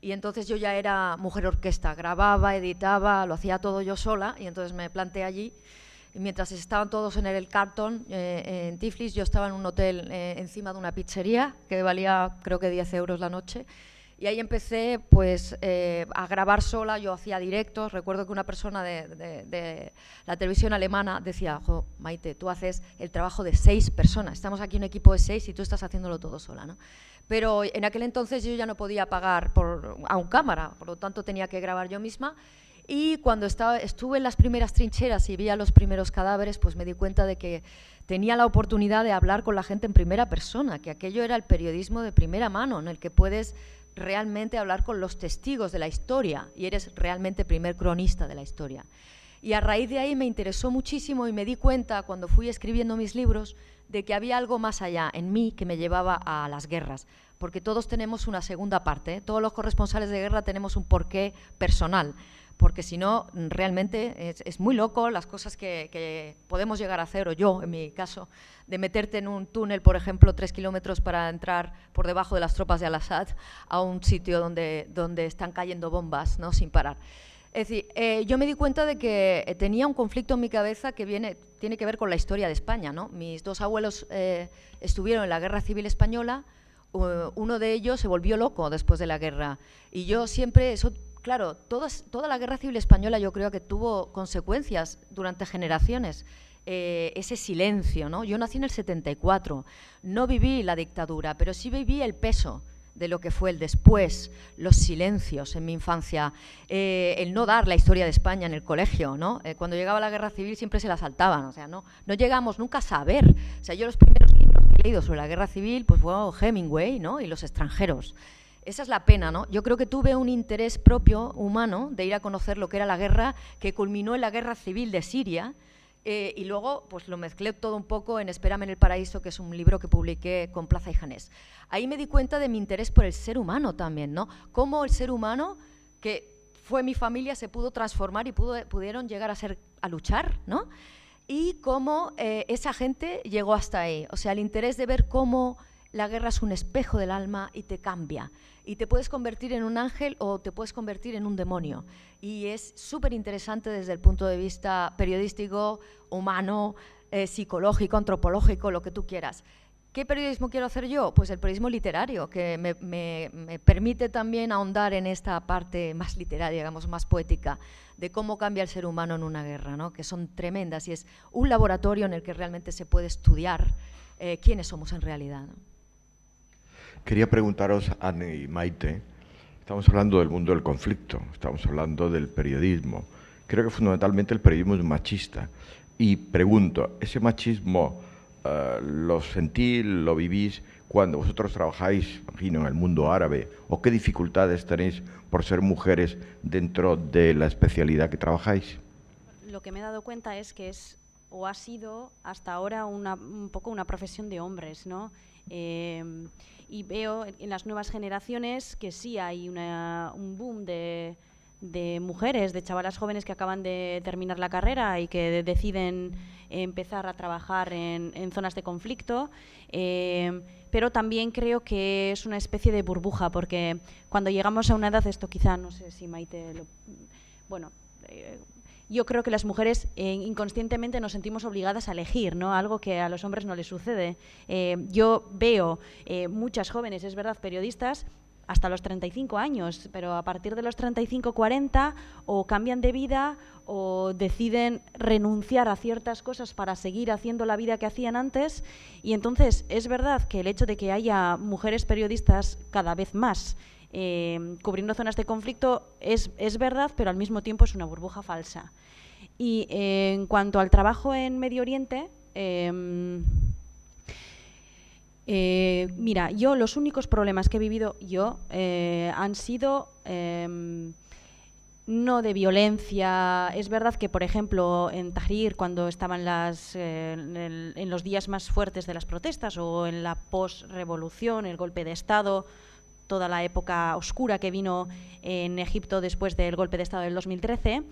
Y entonces yo ya era mujer orquesta, grababa, editaba, lo hacía todo yo sola, y entonces me planté allí. Y mientras estaban todos en el Carlton, en Tiflis, yo estaba en un hotel encima de una pizzería que valía creo que 10 euros la noche. Y ahí empecé pues, a grabar sola, yo hacía directos. Recuerdo que una persona de la televisión alemana decía: jo, Maite, tú haces el trabajo de 6 personas, estamos aquí un equipo de 6 y tú estás haciéndolo todo sola, ¿no? Pero en aquel entonces yo ya no podía pagar a un cámara, por lo tanto tenía que grabar yo misma. Y cuando estuve en las primeras trincheras y vi a los primeros cadáveres, pues me di cuenta de que tenía la oportunidad de hablar con la gente en primera persona, que aquello era el periodismo de primera mano, en el que puedes realmente hablar con los testigos de la historia y eres realmente primer cronista de la historia. Y a raíz de ahí me interesó muchísimo y me di cuenta, cuando fui escribiendo mis libros, de que había algo más allá en mí que me llevaba a las guerras, porque todos tenemos una segunda parte, ¿eh? Todos los corresponsales de guerra tenemos un porqué personal, porque si no, realmente es muy loco las cosas que podemos llegar a hacer, o yo, en mi caso, de meterte en un túnel, por ejemplo, 3 kilómetros para entrar por debajo de las tropas de Al-Assad a un sitio donde están cayendo bombas, ¿no?, sin parar. Es decir, yo me di cuenta de que tenía un conflicto en mi cabeza que tiene que ver con la historia de España, ¿no? Mis 2 abuelos estuvieron en la Guerra Civil Española, uno de ellos se volvió loco después de la guerra, y yo siempre, claro, toda la Guerra Civil Española yo creo que tuvo consecuencias durante generaciones, ese silencio, ¿no? Yo nací en el 74, no viví la dictadura, pero sí viví el peso de lo que fue el después, los silencios en mi infancia, el no dar la historia de España en el colegio, ¿no? Cuando llegaba la Guerra Civil siempre se la saltaban, o sea, no llegamos nunca a saber. O sea, yo los primeros libros que he leído sobre la Guerra Civil, pues fue Hemingway, ¿no?, y los extranjeros. Esa es la pena, ¿no? Yo creo que tuve un interés propio, humano, de ir a conocer lo que era la guerra, que culminó en la Guerra Civil de Siria, y luego pues lo mezclé todo un poco en Espérame en el Paraíso, que es un libro que publiqué con Plaza y Janés. Ahí me di cuenta de mi interés por el ser humano también, ¿no? Cómo el ser humano, que fue mi familia, se pudo transformar y pudieron llegar a luchar, ¿no? Y cómo esa gente llegó hasta ahí. O sea, el interés de ver cómo la guerra es un espejo del alma y te cambia. Y te puedes convertir en un ángel o te puedes convertir en un demonio. Y es súper interesante desde el punto de vista periodístico, humano, psicológico, antropológico, lo que tú quieras. ¿Qué periodismo quiero hacer yo? Pues el periodismo literario, que me permite también ahondar en esta parte más literaria, digamos, más poética, de cómo cambia el ser humano en una guerra, ¿no?, que son tremendas, y es un laboratorio en el que realmente se puede estudiar quiénes somos en realidad, ¿no? Quería preguntaros, Anne y Maite, estamos hablando del mundo del conflicto, estamos hablando del periodismo. Creo que fundamentalmente el periodismo es machista. Y pregunto, ¿ese machismo lo sentís, lo vivís cuando vosotros trabajáis, imagino, en el mundo árabe? ¿O qué dificultades tenéis por ser mujeres dentro de la especialidad que trabajáis? Lo que me he dado cuenta es que o ha sido hasta ahora un poco una profesión de hombres, ¿no? Y veo en las nuevas generaciones que sí hay un boom de mujeres, de chavalas jóvenes que acaban de terminar la carrera y que deciden empezar a trabajar en zonas de conflicto, pero también creo que es una especie de burbuja, porque cuando llegamos a una edad, esto quizá, no sé si Maite yo creo que las mujeres inconscientemente nos sentimos obligadas a elegir, ¿no?, algo que a los hombres no les sucede. Yo veo muchas jóvenes, es verdad, periodistas, hasta los 35 años, pero a partir de los 35, 40, o cambian de vida o deciden renunciar a ciertas cosas para seguir haciendo la vida que hacían antes. Y entonces es verdad que el hecho de que haya mujeres periodistas cada vez más cubriendo zonas de conflicto es verdad, pero al mismo tiempo es una burbuja falsa. Y en cuanto al trabajo en Medio Oriente, Mira, yo los únicos problemas que he vivido yo han sido no de violencia. Es verdad que, por ejemplo, en Tahrir, cuando estaban en los días más fuertes de las protestas o en la post-revolución, el golpe de Estado, toda la época oscura que vino en Egipto después del golpe de Estado del 2013,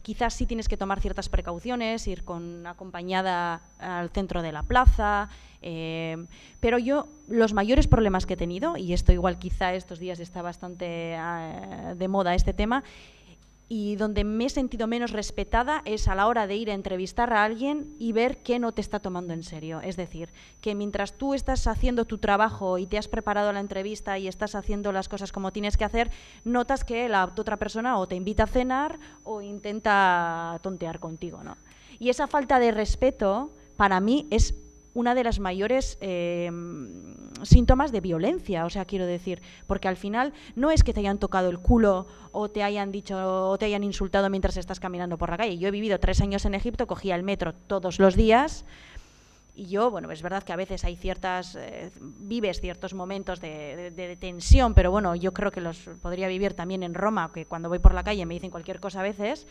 quizás sí tienes que tomar ciertas precauciones, ir acompañada al centro de la plaza, pero yo los mayores problemas que he tenido, y esto igual quizá estos días está bastante de moda este tema, y donde me he sentido menos respetada es a la hora de ir a entrevistar a alguien y ver que no te está tomando en serio. Es decir, que mientras tú estás haciendo tu trabajo y te has preparado la entrevista y estás haciendo las cosas como tienes que hacer, notas que la otra persona o te invita a cenar o intenta tontear contigo, ¿no? Y esa falta de respeto, para mí, es una de las mayores síntomas de violencia, o sea, quiero decir, porque al final no es que te hayan tocado el culo o te hayan dicho o te hayan insultado mientras estás caminando por la calle. Yo he vivido 3 años en Egipto, cogía el metro todos los días y yo, bueno, es verdad que a veces hay vives ciertos momentos de tensión, pero bueno, yo creo que los podría vivir también en Roma, que cuando voy por la calle me dicen cualquier cosa a veces,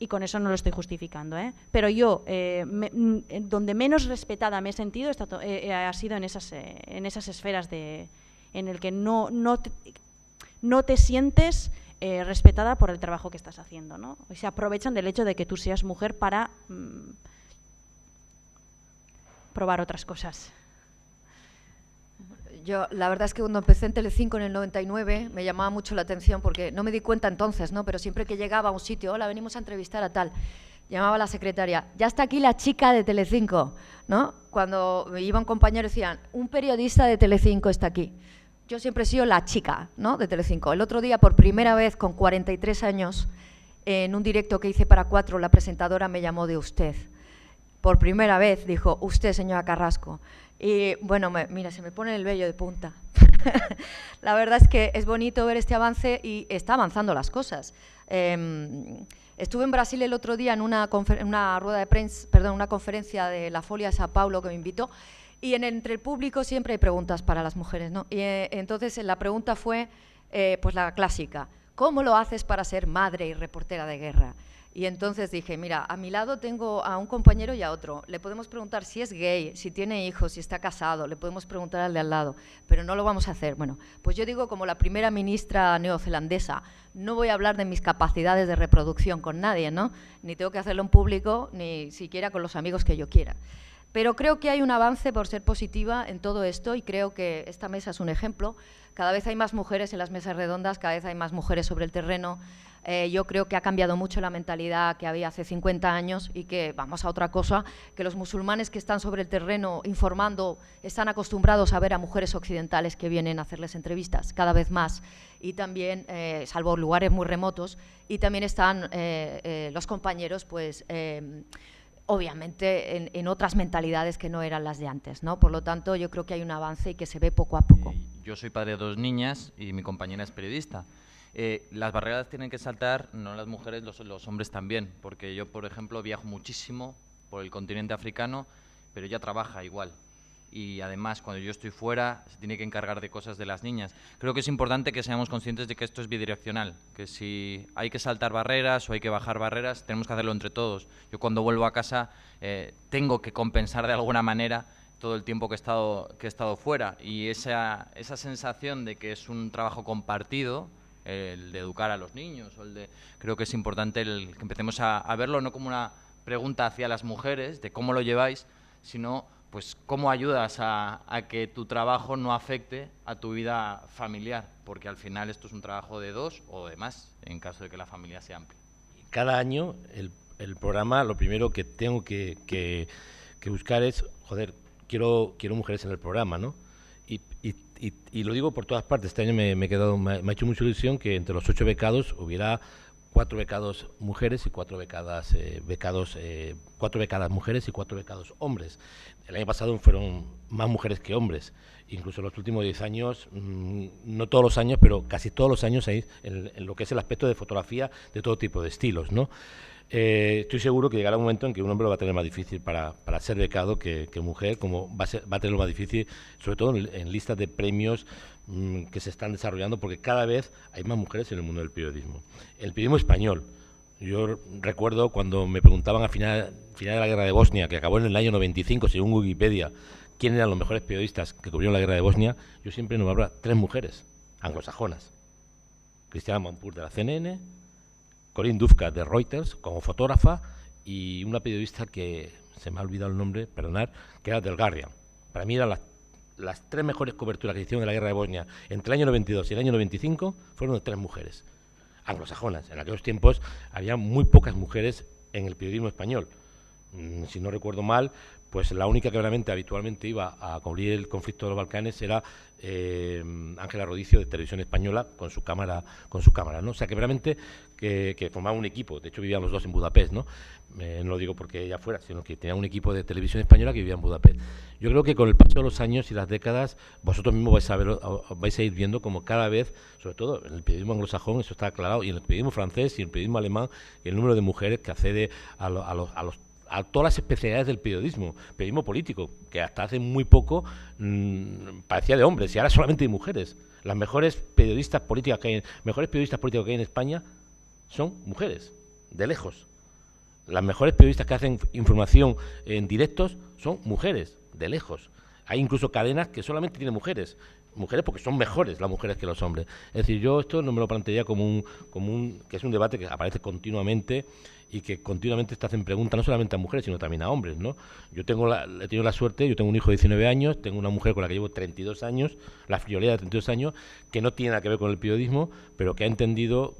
y con eso no lo estoy justificando, ¿eh? Pero yo, donde menos respetada me he sentido ha sido en esas esferas en el que no te sientes respetada por el trabajo que estás haciendo, ¿no? Y se aprovechan del hecho de que tú seas mujer para probar otras cosas. Yo, la verdad es que cuando empecé en Telecinco en el 99 me llamaba mucho la atención porque no me di cuenta entonces, ¿no? Pero siempre que llegaba a un sitio, hola, venimos a entrevistar a tal, llamaba a la secretaria, ya está aquí la chica de Telecinco, ¿no? Cuando iba un compañero decían, un periodista de Telecinco está aquí. Yo siempre he sido la chica, ¿no? De Telecinco. El otro día, por primera vez, con 43 años, en un directo que hice para 4, la presentadora me llamó de usted. Por primera vez dijo, usted, señora Carrasco. Y bueno, mira, se me pone el vello de punta. La verdad es que es bonito ver este avance y está avanzando las cosas. Estuve en Brasil el otro día en una rueda de prensa, perdón, una conferencia de la Folia de Sao Paulo que me invitó, y entre el público siempre hay preguntas para las mujeres, ¿no? Y entonces la pregunta fue pues la clásica, ¿cómo lo haces para ser madre y reportera de guerra? Y entonces dije, mira, a mi lado tengo a un compañero y a otro. Le podemos preguntar si es gay, si tiene hijos, si está casado. Le podemos preguntar al de al lado, pero no lo vamos a hacer. Bueno, pues yo digo, como la primera ministra neozelandesa, no voy a hablar de mis capacidades de reproducción con nadie, ¿no? Ni tengo que hacerlo en público, ni siquiera con los amigos que yo quiera. Pero creo que hay un avance por ser positiva en todo esto y creo que esta mesa es un ejemplo. Cada vez hay más mujeres en las mesas redondas, cada vez hay más mujeres sobre el terreno. Yo creo que ha cambiado mucho la mentalidad que había hace 50 años y que, vamos a otra cosa, que los musulmanes que están sobre el terreno informando están acostumbrados a ver a mujeres occidentales que vienen a hacerles entrevistas cada vez más y también, salvo lugares muy remotos, y también están los compañeros, pues, obviamente en otras mentalidades que no eran las de antes, ¿no? Por lo tanto, yo creo que hay un avance y que se ve poco a poco. Yo soy padre de 2 niñas y mi compañera es periodista. Las barreras tienen que saltar, no las mujeres, los hombres también, porque yo, por ejemplo, viajo muchísimo por el continente africano, pero ella trabaja igual. Y además, cuando yo estoy fuera, se tiene que encargar de cosas de las niñas. Creo que es importante que seamos conscientes de que esto es bidireccional, que si hay que saltar barreras o hay que bajar barreras, tenemos que hacerlo entre todos. Yo cuando vuelvo a casa tengo que compensar de alguna manera todo el tiempo que he estado fuera, y esa sensación de que es un trabajo compartido, el de educar a los niños, creo que es importante que empecemos a verlo no como una pregunta hacia las mujeres de cómo lo lleváis, sino pues cómo ayudas a que tu trabajo no afecte a tu vida familiar, porque al final esto es un trabajo de 2 o de más, en caso de que la familia sea amplia. Cada año el programa, lo primero que tengo que buscar es, joder, quiero mujeres en el programa, ¿no? Y lo digo por todas partes. Este año me ha hecho mucha ilusión que entre los 8 becados hubiera 4 becados mujeres y 4 becadas mujeres y 4 becados hombres. El año pasado fueron más mujeres que hombres. Incluso en los últimos 10 años, no todos los años, pero casi todos los años hay en lo que es el aspecto de fotografía de todo tipo de estilos, ¿no? Estoy seguro que llegará un momento en que un hombre lo va a tener más difícil para ser becado que mujer, como va a tenerlo más difícil, sobre todo en listas de premios que se están desarrollando, porque cada vez hay más mujeres en el mundo del periodismo. El periodismo español, yo recuerdo cuando me preguntaban al final de la guerra de Bosnia, que acabó en el año 95, según Wikipedia, quién eran los mejores periodistas que cubrieron la guerra de Bosnia, yo siempre nombraba 3 mujeres anglosajonas. Cristiana Manpur de la CNN, Corinne Dufka de Reuters como fotógrafa y una periodista que se me ha olvidado el nombre, perdonad, que era del Guardian. Para mí eran las 3 mejores coberturas que hicieron de la guerra de Bosnia entre el año 92 y el año 95 fueron de 3 mujeres anglosajonas. En aquellos tiempos había muy pocas mujeres en el periodismo español. Si no recuerdo mal, pues la única que realmente habitualmente iba a cubrir el conflicto de los Balcanes era Ángela Rodicio de Televisión Española con su cámara, ¿no? O sea que realmente que formaba un equipo. De hecho vivían los dos en Budapest, ¿no? No lo digo porque ella fuera, sino que tenía un equipo de Televisión Española que vivía en Budapest. Yo creo que con el paso de los años y las décadas, vosotros mismos vais a ir viendo como cada vez, sobre todo en el periodismo anglosajón, eso está aclarado, y en el periodismo francés y en el periodismo alemán, el número de mujeres que accede a todas las especialidades del periodismo político, que hasta hace muy poco parecía de hombres y ahora solamente de mujeres. Las mejores periodistas políticos que hay en España son mujeres, de lejos. Las mejores periodistas que hacen información en directos son mujeres, de lejos. Hay incluso cadenas que solamente tienen mujeres porque son mejores las mujeres que los hombres. Es decir, yo esto no me lo plantearía que es un debate que aparece continuamente y que continuamente te hacen preguntas no solamente a mujeres, sino también a hombres, ¿no? He tenido la suerte, yo tengo un hijo de 19 años, tengo una mujer con la que llevo 32 años, la friolera de 32 años, que no tiene nada que ver con el periodismo, pero que ha entendido,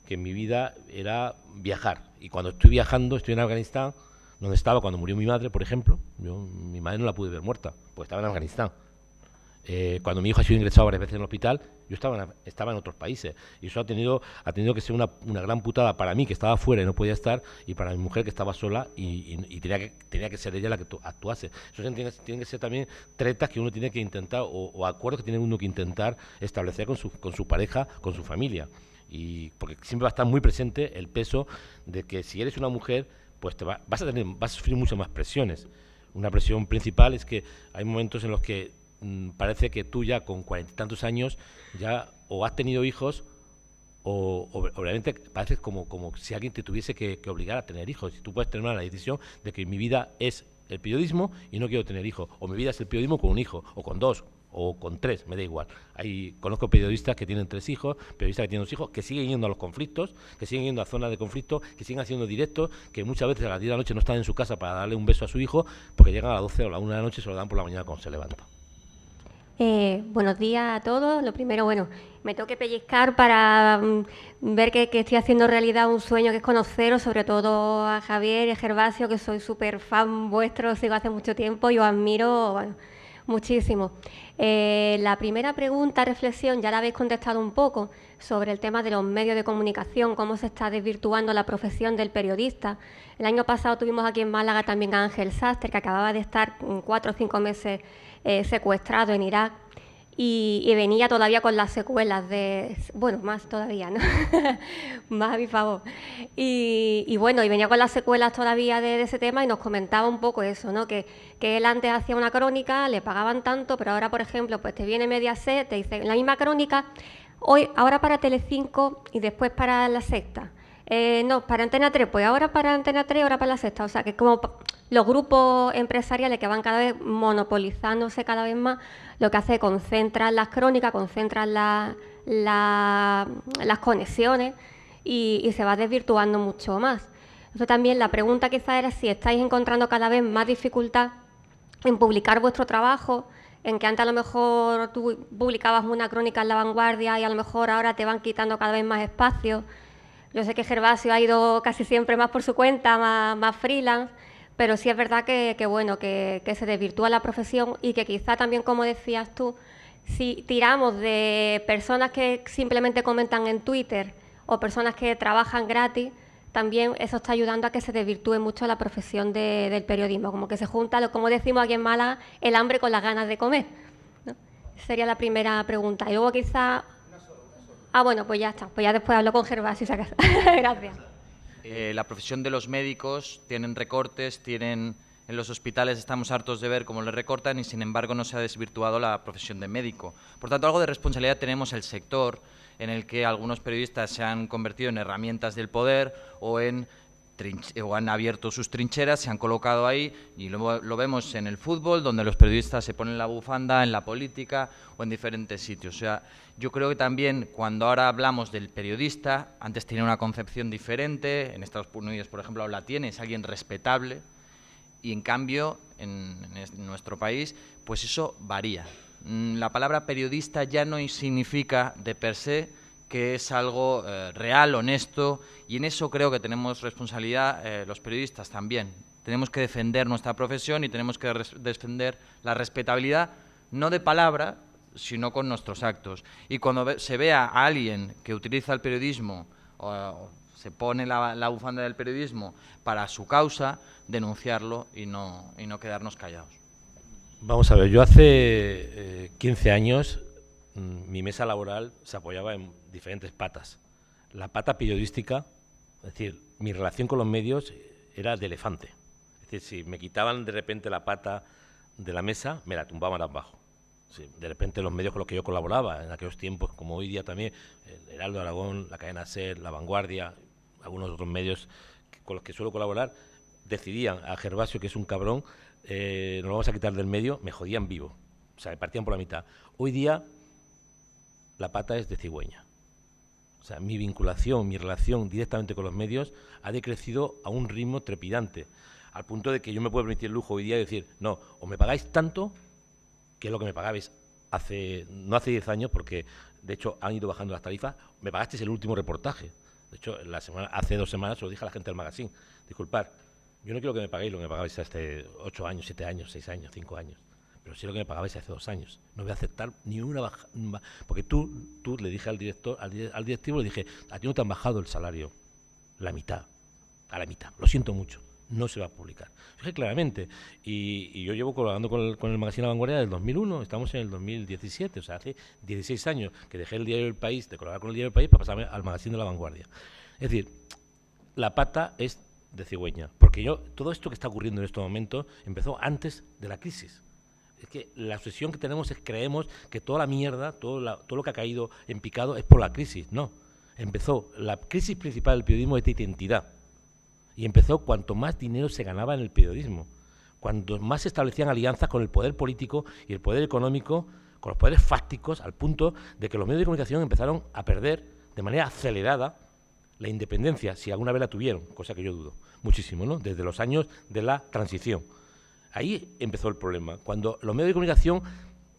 que mi vida era viajar. Y cuando estoy viajando, estoy en Afganistán, donde estaba cuando murió mi madre, por ejemplo. Mi madre no la pude ver muerta, porque estaba en Afganistán. Cuando mi hijo ha sido ingresado varias veces en el hospital, yo estaba en otros países. Y eso ha tenido que ser una gran putada para mí, que estaba fuera y no podía estar, y para mi mujer, que estaba sola y tenía que ser ella la que actuase. Eso tiene que ser también tretas que uno tiene que intentar, o acuerdos que tiene uno que intentar establecer con su pareja, con su familia. Y porque siempre va a estar muy presente el peso de que si eres una mujer, pues vas a sufrir muchas más presiones. Una presión principal es que hay momentos en los que parece que tú ya con 40 y tantos años ya o has tenido hijos o realmente parece como si alguien te tuviese que obligar a tener hijos. Y tú puedes tomar la decisión de que mi vida es el periodismo y no quiero tener hijos, o mi vida es el periodismo con un hijo, o con 2, o con 3, me da igual. Conozco periodistas que tienen 3 hijos, periodistas que tienen 2 hijos, que siguen yendo a los conflictos, que siguen yendo a zonas de conflicto, que siguen haciendo directos, que muchas veces a las 10 de la noche no están en su casa para darle un beso a su hijo, porque llegan a las 12 o a la 1 de la noche y se lo dan por la mañana cuando se levanta. Buenos días a todos. Lo primero, me tengo que pellizcar para ver que estoy haciendo realidad un sueño, que es conoceros, sobre todo a Javier y a Gervasio, que soy súper fan vuestro, sigo hace mucho tiempo y os admiro muchísimo. La primera pregunta, reflexión, ya la habéis contestado un poco, sobre el tema de los medios de comunicación, cómo se está desvirtuando la profesión del periodista. El año pasado tuvimos aquí en Málaga también a Ángel Sastre, que acababa de estar 4 o 5 meses secuestrado en Irak y venía todavía con las secuelas más todavía, ¿no? Más a mi favor. Y venía con las secuelas todavía de ese tema y nos comentaba un poco eso, ¿no? Que él antes hacía una crónica, le pagaban tanto, pero ahora, por ejemplo, pues te viene Mediaset, te dice la misma crónica, ahora para Telecinco y después para La Sexta. No, para Antena 3, pues ahora para Antena 3, ahora para La Sexta. O sea, que como los grupos empresariales que van cada vez monopolizándose cada vez más, lo que hace es concentrar las crónicas, concentrar las conexiones y se va desvirtuando mucho más. Entonces también la pregunta quizá era si estáis encontrando cada vez más dificultad en publicar vuestro trabajo, en que antes a lo mejor tú publicabas una crónica en La Vanguardia y a lo mejor ahora te van quitando cada vez más espacio. Yo sé que Gervasio ha ido casi siempre más por su cuenta, más freelance, pero sí es verdad que se desvirtúa la profesión y que quizá también, como decías tú, si tiramos de personas que simplemente comentan en Twitter o personas que trabajan gratis, también eso está ayudando a que se desvirtúe mucho la profesión del periodismo, como que se junta, como decimos aquí en Málaga, el hambre con las ganas de comer, ¿no? Sería la primera pregunta. Y luego quizá... pues ya está. Pues ya después hablo con Gervasio, si acaso. Gracias. La profesión de los médicos tienen recortes, en los hospitales estamos hartos de ver cómo les recortan y sin embargo no se ha desvirtuado la profesión de médico. Por tanto, algo de responsabilidad tenemos el sector en el que algunos periodistas se han convertido en herramientas del poder o han abierto sus trincheras, se han colocado ahí y lo vemos en el fútbol, donde los periodistas se ponen la bufanda, en la política o en diferentes sitios. O sea, yo creo que también cuando ahora hablamos del periodista, antes tenía una concepción diferente, en Estados Unidos, por ejemplo, la tiene, es alguien respetable, y en cambio, en nuestro país, pues eso varía. La palabra periodista ya no significa de per se que es algo real, honesto, y en eso creo que tenemos responsabilidad los periodistas también. Tenemos que defender nuestra profesión y tenemos que defender la respetabilidad, no de palabra, sino con nuestros actos. Y cuando se vea a alguien que utiliza el periodismo o se pone la bufanda del periodismo para su causa, denunciarlo y no quedarnos callados. Vamos a ver, yo hace 15 años mi mesa laboral se apoyaba en diferentes patas. La pata periodística, es decir, mi relación con los medios era de elefante. Es decir, si me quitaban de repente la pata de la mesa, me la tumbaban abajo. Sí, de repente los medios con los que yo colaboraba en aquellos tiempos, como hoy día también, el Heraldo de Aragón, la cadena SER, La Vanguardia, algunos otros medios con los que suelo colaborar, decidían a Gervasio, que es un cabrón, nos lo vamos a quitar del medio, me jodían vivo. O sea, me partían por la mitad. Hoy día la pata es de cigüeña. O sea, mi vinculación, mi relación directamente con los medios ha decrecido a un ritmo trepidante, al punto de que yo me puedo permitir el lujo hoy día de decir, no, o me pagáis tanto, que es lo que me pagabais no hace 10 años, porque de hecho han ido bajando las tarifas, me pagasteis el último reportaje. De hecho, hace 2 semanas se lo dije a la gente del magazine, disculpad, yo no quiero que me paguéis lo que me pagabais hace 8 años, 7 años, 6 años, 5 años. Pero sí lo que me pagabais hace 2 años. No voy a aceptar ni una baja. Porque tú le dije al director, al directivo, le dije, a ti no te han bajado el salario. La mitad. A la mitad. Lo siento mucho. No se va a publicar. Lo dije claramente. Y yo llevo colaborando con el magazine La Vanguardia desde el 2001. Estamos en el 2017. O sea, hace 16 años que dejé el diario El País, de colaborar con el diario El País, para pasarme al magazine de La Vanguardia. Es decir, la pata es de cigüeña. Porque todo esto que está ocurriendo en estos momentos empezó antes de la crisis. Es que la obsesión que tenemos es creemos que toda la mierda, todo lo que ha caído en picado es por la crisis. No. Empezó, la crisis principal del periodismo es de identidad. Y empezó cuanto más dinero se ganaba en el periodismo. Cuando más se establecían alianzas con el poder político y el poder económico, con los poderes fácticos, al punto de que los medios de comunicación empezaron a perder de manera acelerada la independencia, si alguna vez la tuvieron, cosa que yo dudo muchísimo, ¿no? Desde los años de la transición. Ahí empezó el problema. Cuando los medios de comunicación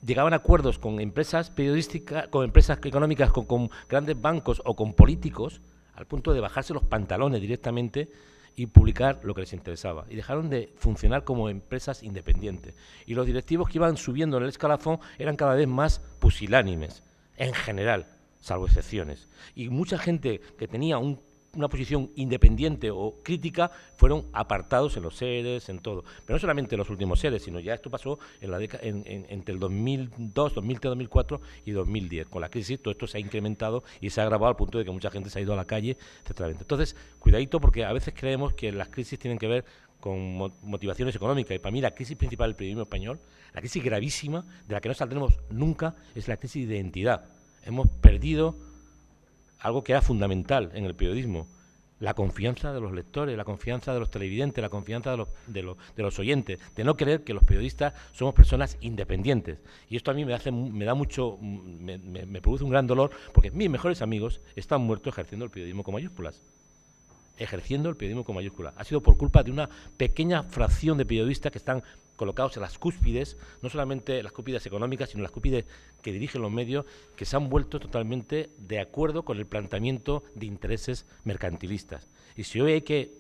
llegaban a acuerdos con empresas periodísticas, con empresas económicas, con grandes bancos o con políticos, al punto de bajarse los pantalones directamente y publicar lo que les interesaba. Y dejaron de funcionar como empresas independientes. Y los directivos que iban subiendo en el escalafón eran cada vez más pusilánimes, en general, salvo excepciones. Y mucha gente que tenía una posición independiente o crítica fueron apartados en los seres, en todo. Pero no solamente en los últimos seres, sino ya esto pasó entre el 2002, 2003, 2004 y 2010. Con la crisis todo esto se ha incrementado y se ha agravado al punto de que mucha gente se ha ido a la calle, etcétera. Entonces, cuidadito, porque a veces creemos que las crisis tienen que ver con motivaciones económicas. Y para mí la crisis principal del periodismo español, la crisis gravísima, de la que no saldremos nunca, es la crisis de identidad. Hemos perdido algo que era fundamental en el periodismo, la confianza de los lectores, la confianza de los televidentes, la confianza de los oyentes, de no creer que los periodistas somos personas independientes. Y esto a mí me produce un gran dolor, porque mis mejores amigos están muertos ejerciendo el periodismo con mayúsculas. Ejerciendo el periodismo con mayúsculas. Ha sido por culpa de una pequeña fracción de periodistas que están colocados en las cúspides, no solamente las cúspides económicas, sino las cúspides que dirigen los medios, que se han vuelto totalmente de acuerdo con el planteamiento de intereses mercantilistas. Y si hoy hay que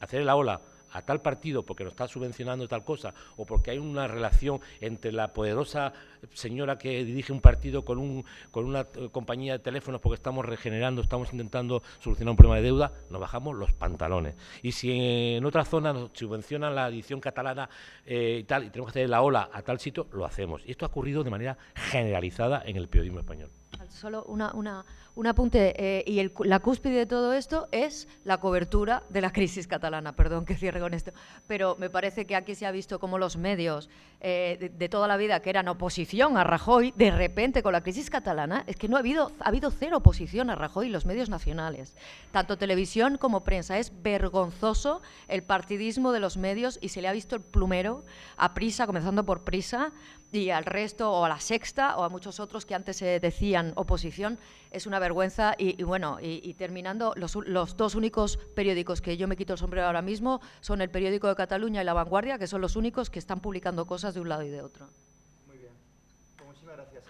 hacer la ola a tal partido porque nos está subvencionando tal cosa, o porque hay una relación entre la poderosa señora que dirige un partido con una compañía de teléfonos porque estamos estamos intentando solucionar un problema de deuda, nos bajamos los pantalones. Y si en otra zona nos subvencionan la edición catalana y tal, y tenemos que hacer la ola a tal sitio, lo hacemos. Y esto ha ocurrido de manera generalizada en el periodismo español. solo un apunte. La cúspide de todo esto es la cobertura de la crisis catalana. Perdón que cierre con esto. Pero me parece que aquí se ha visto cómo los medios de toda la vida que eran oposición a Rajoy, de repente con la crisis catalana, es que ha habido cero oposición a Rajoy en los medios nacionales. Tanto televisión como prensa. Es vergonzoso el partidismo de los medios y se le ha visto el plumero a Prisa, comenzando por Prisa, y al resto, o a La Sexta, o a muchos otros que antes se decían oposición. Es una vergüenza. Y terminando, los dos únicos periódicos que yo me quito el sombrero ahora mismo son el Periódico de Cataluña y La Vanguardia, que son los únicos que están publicando cosas de un lado y de otro. Muy bien. Pues muchísimas gracias.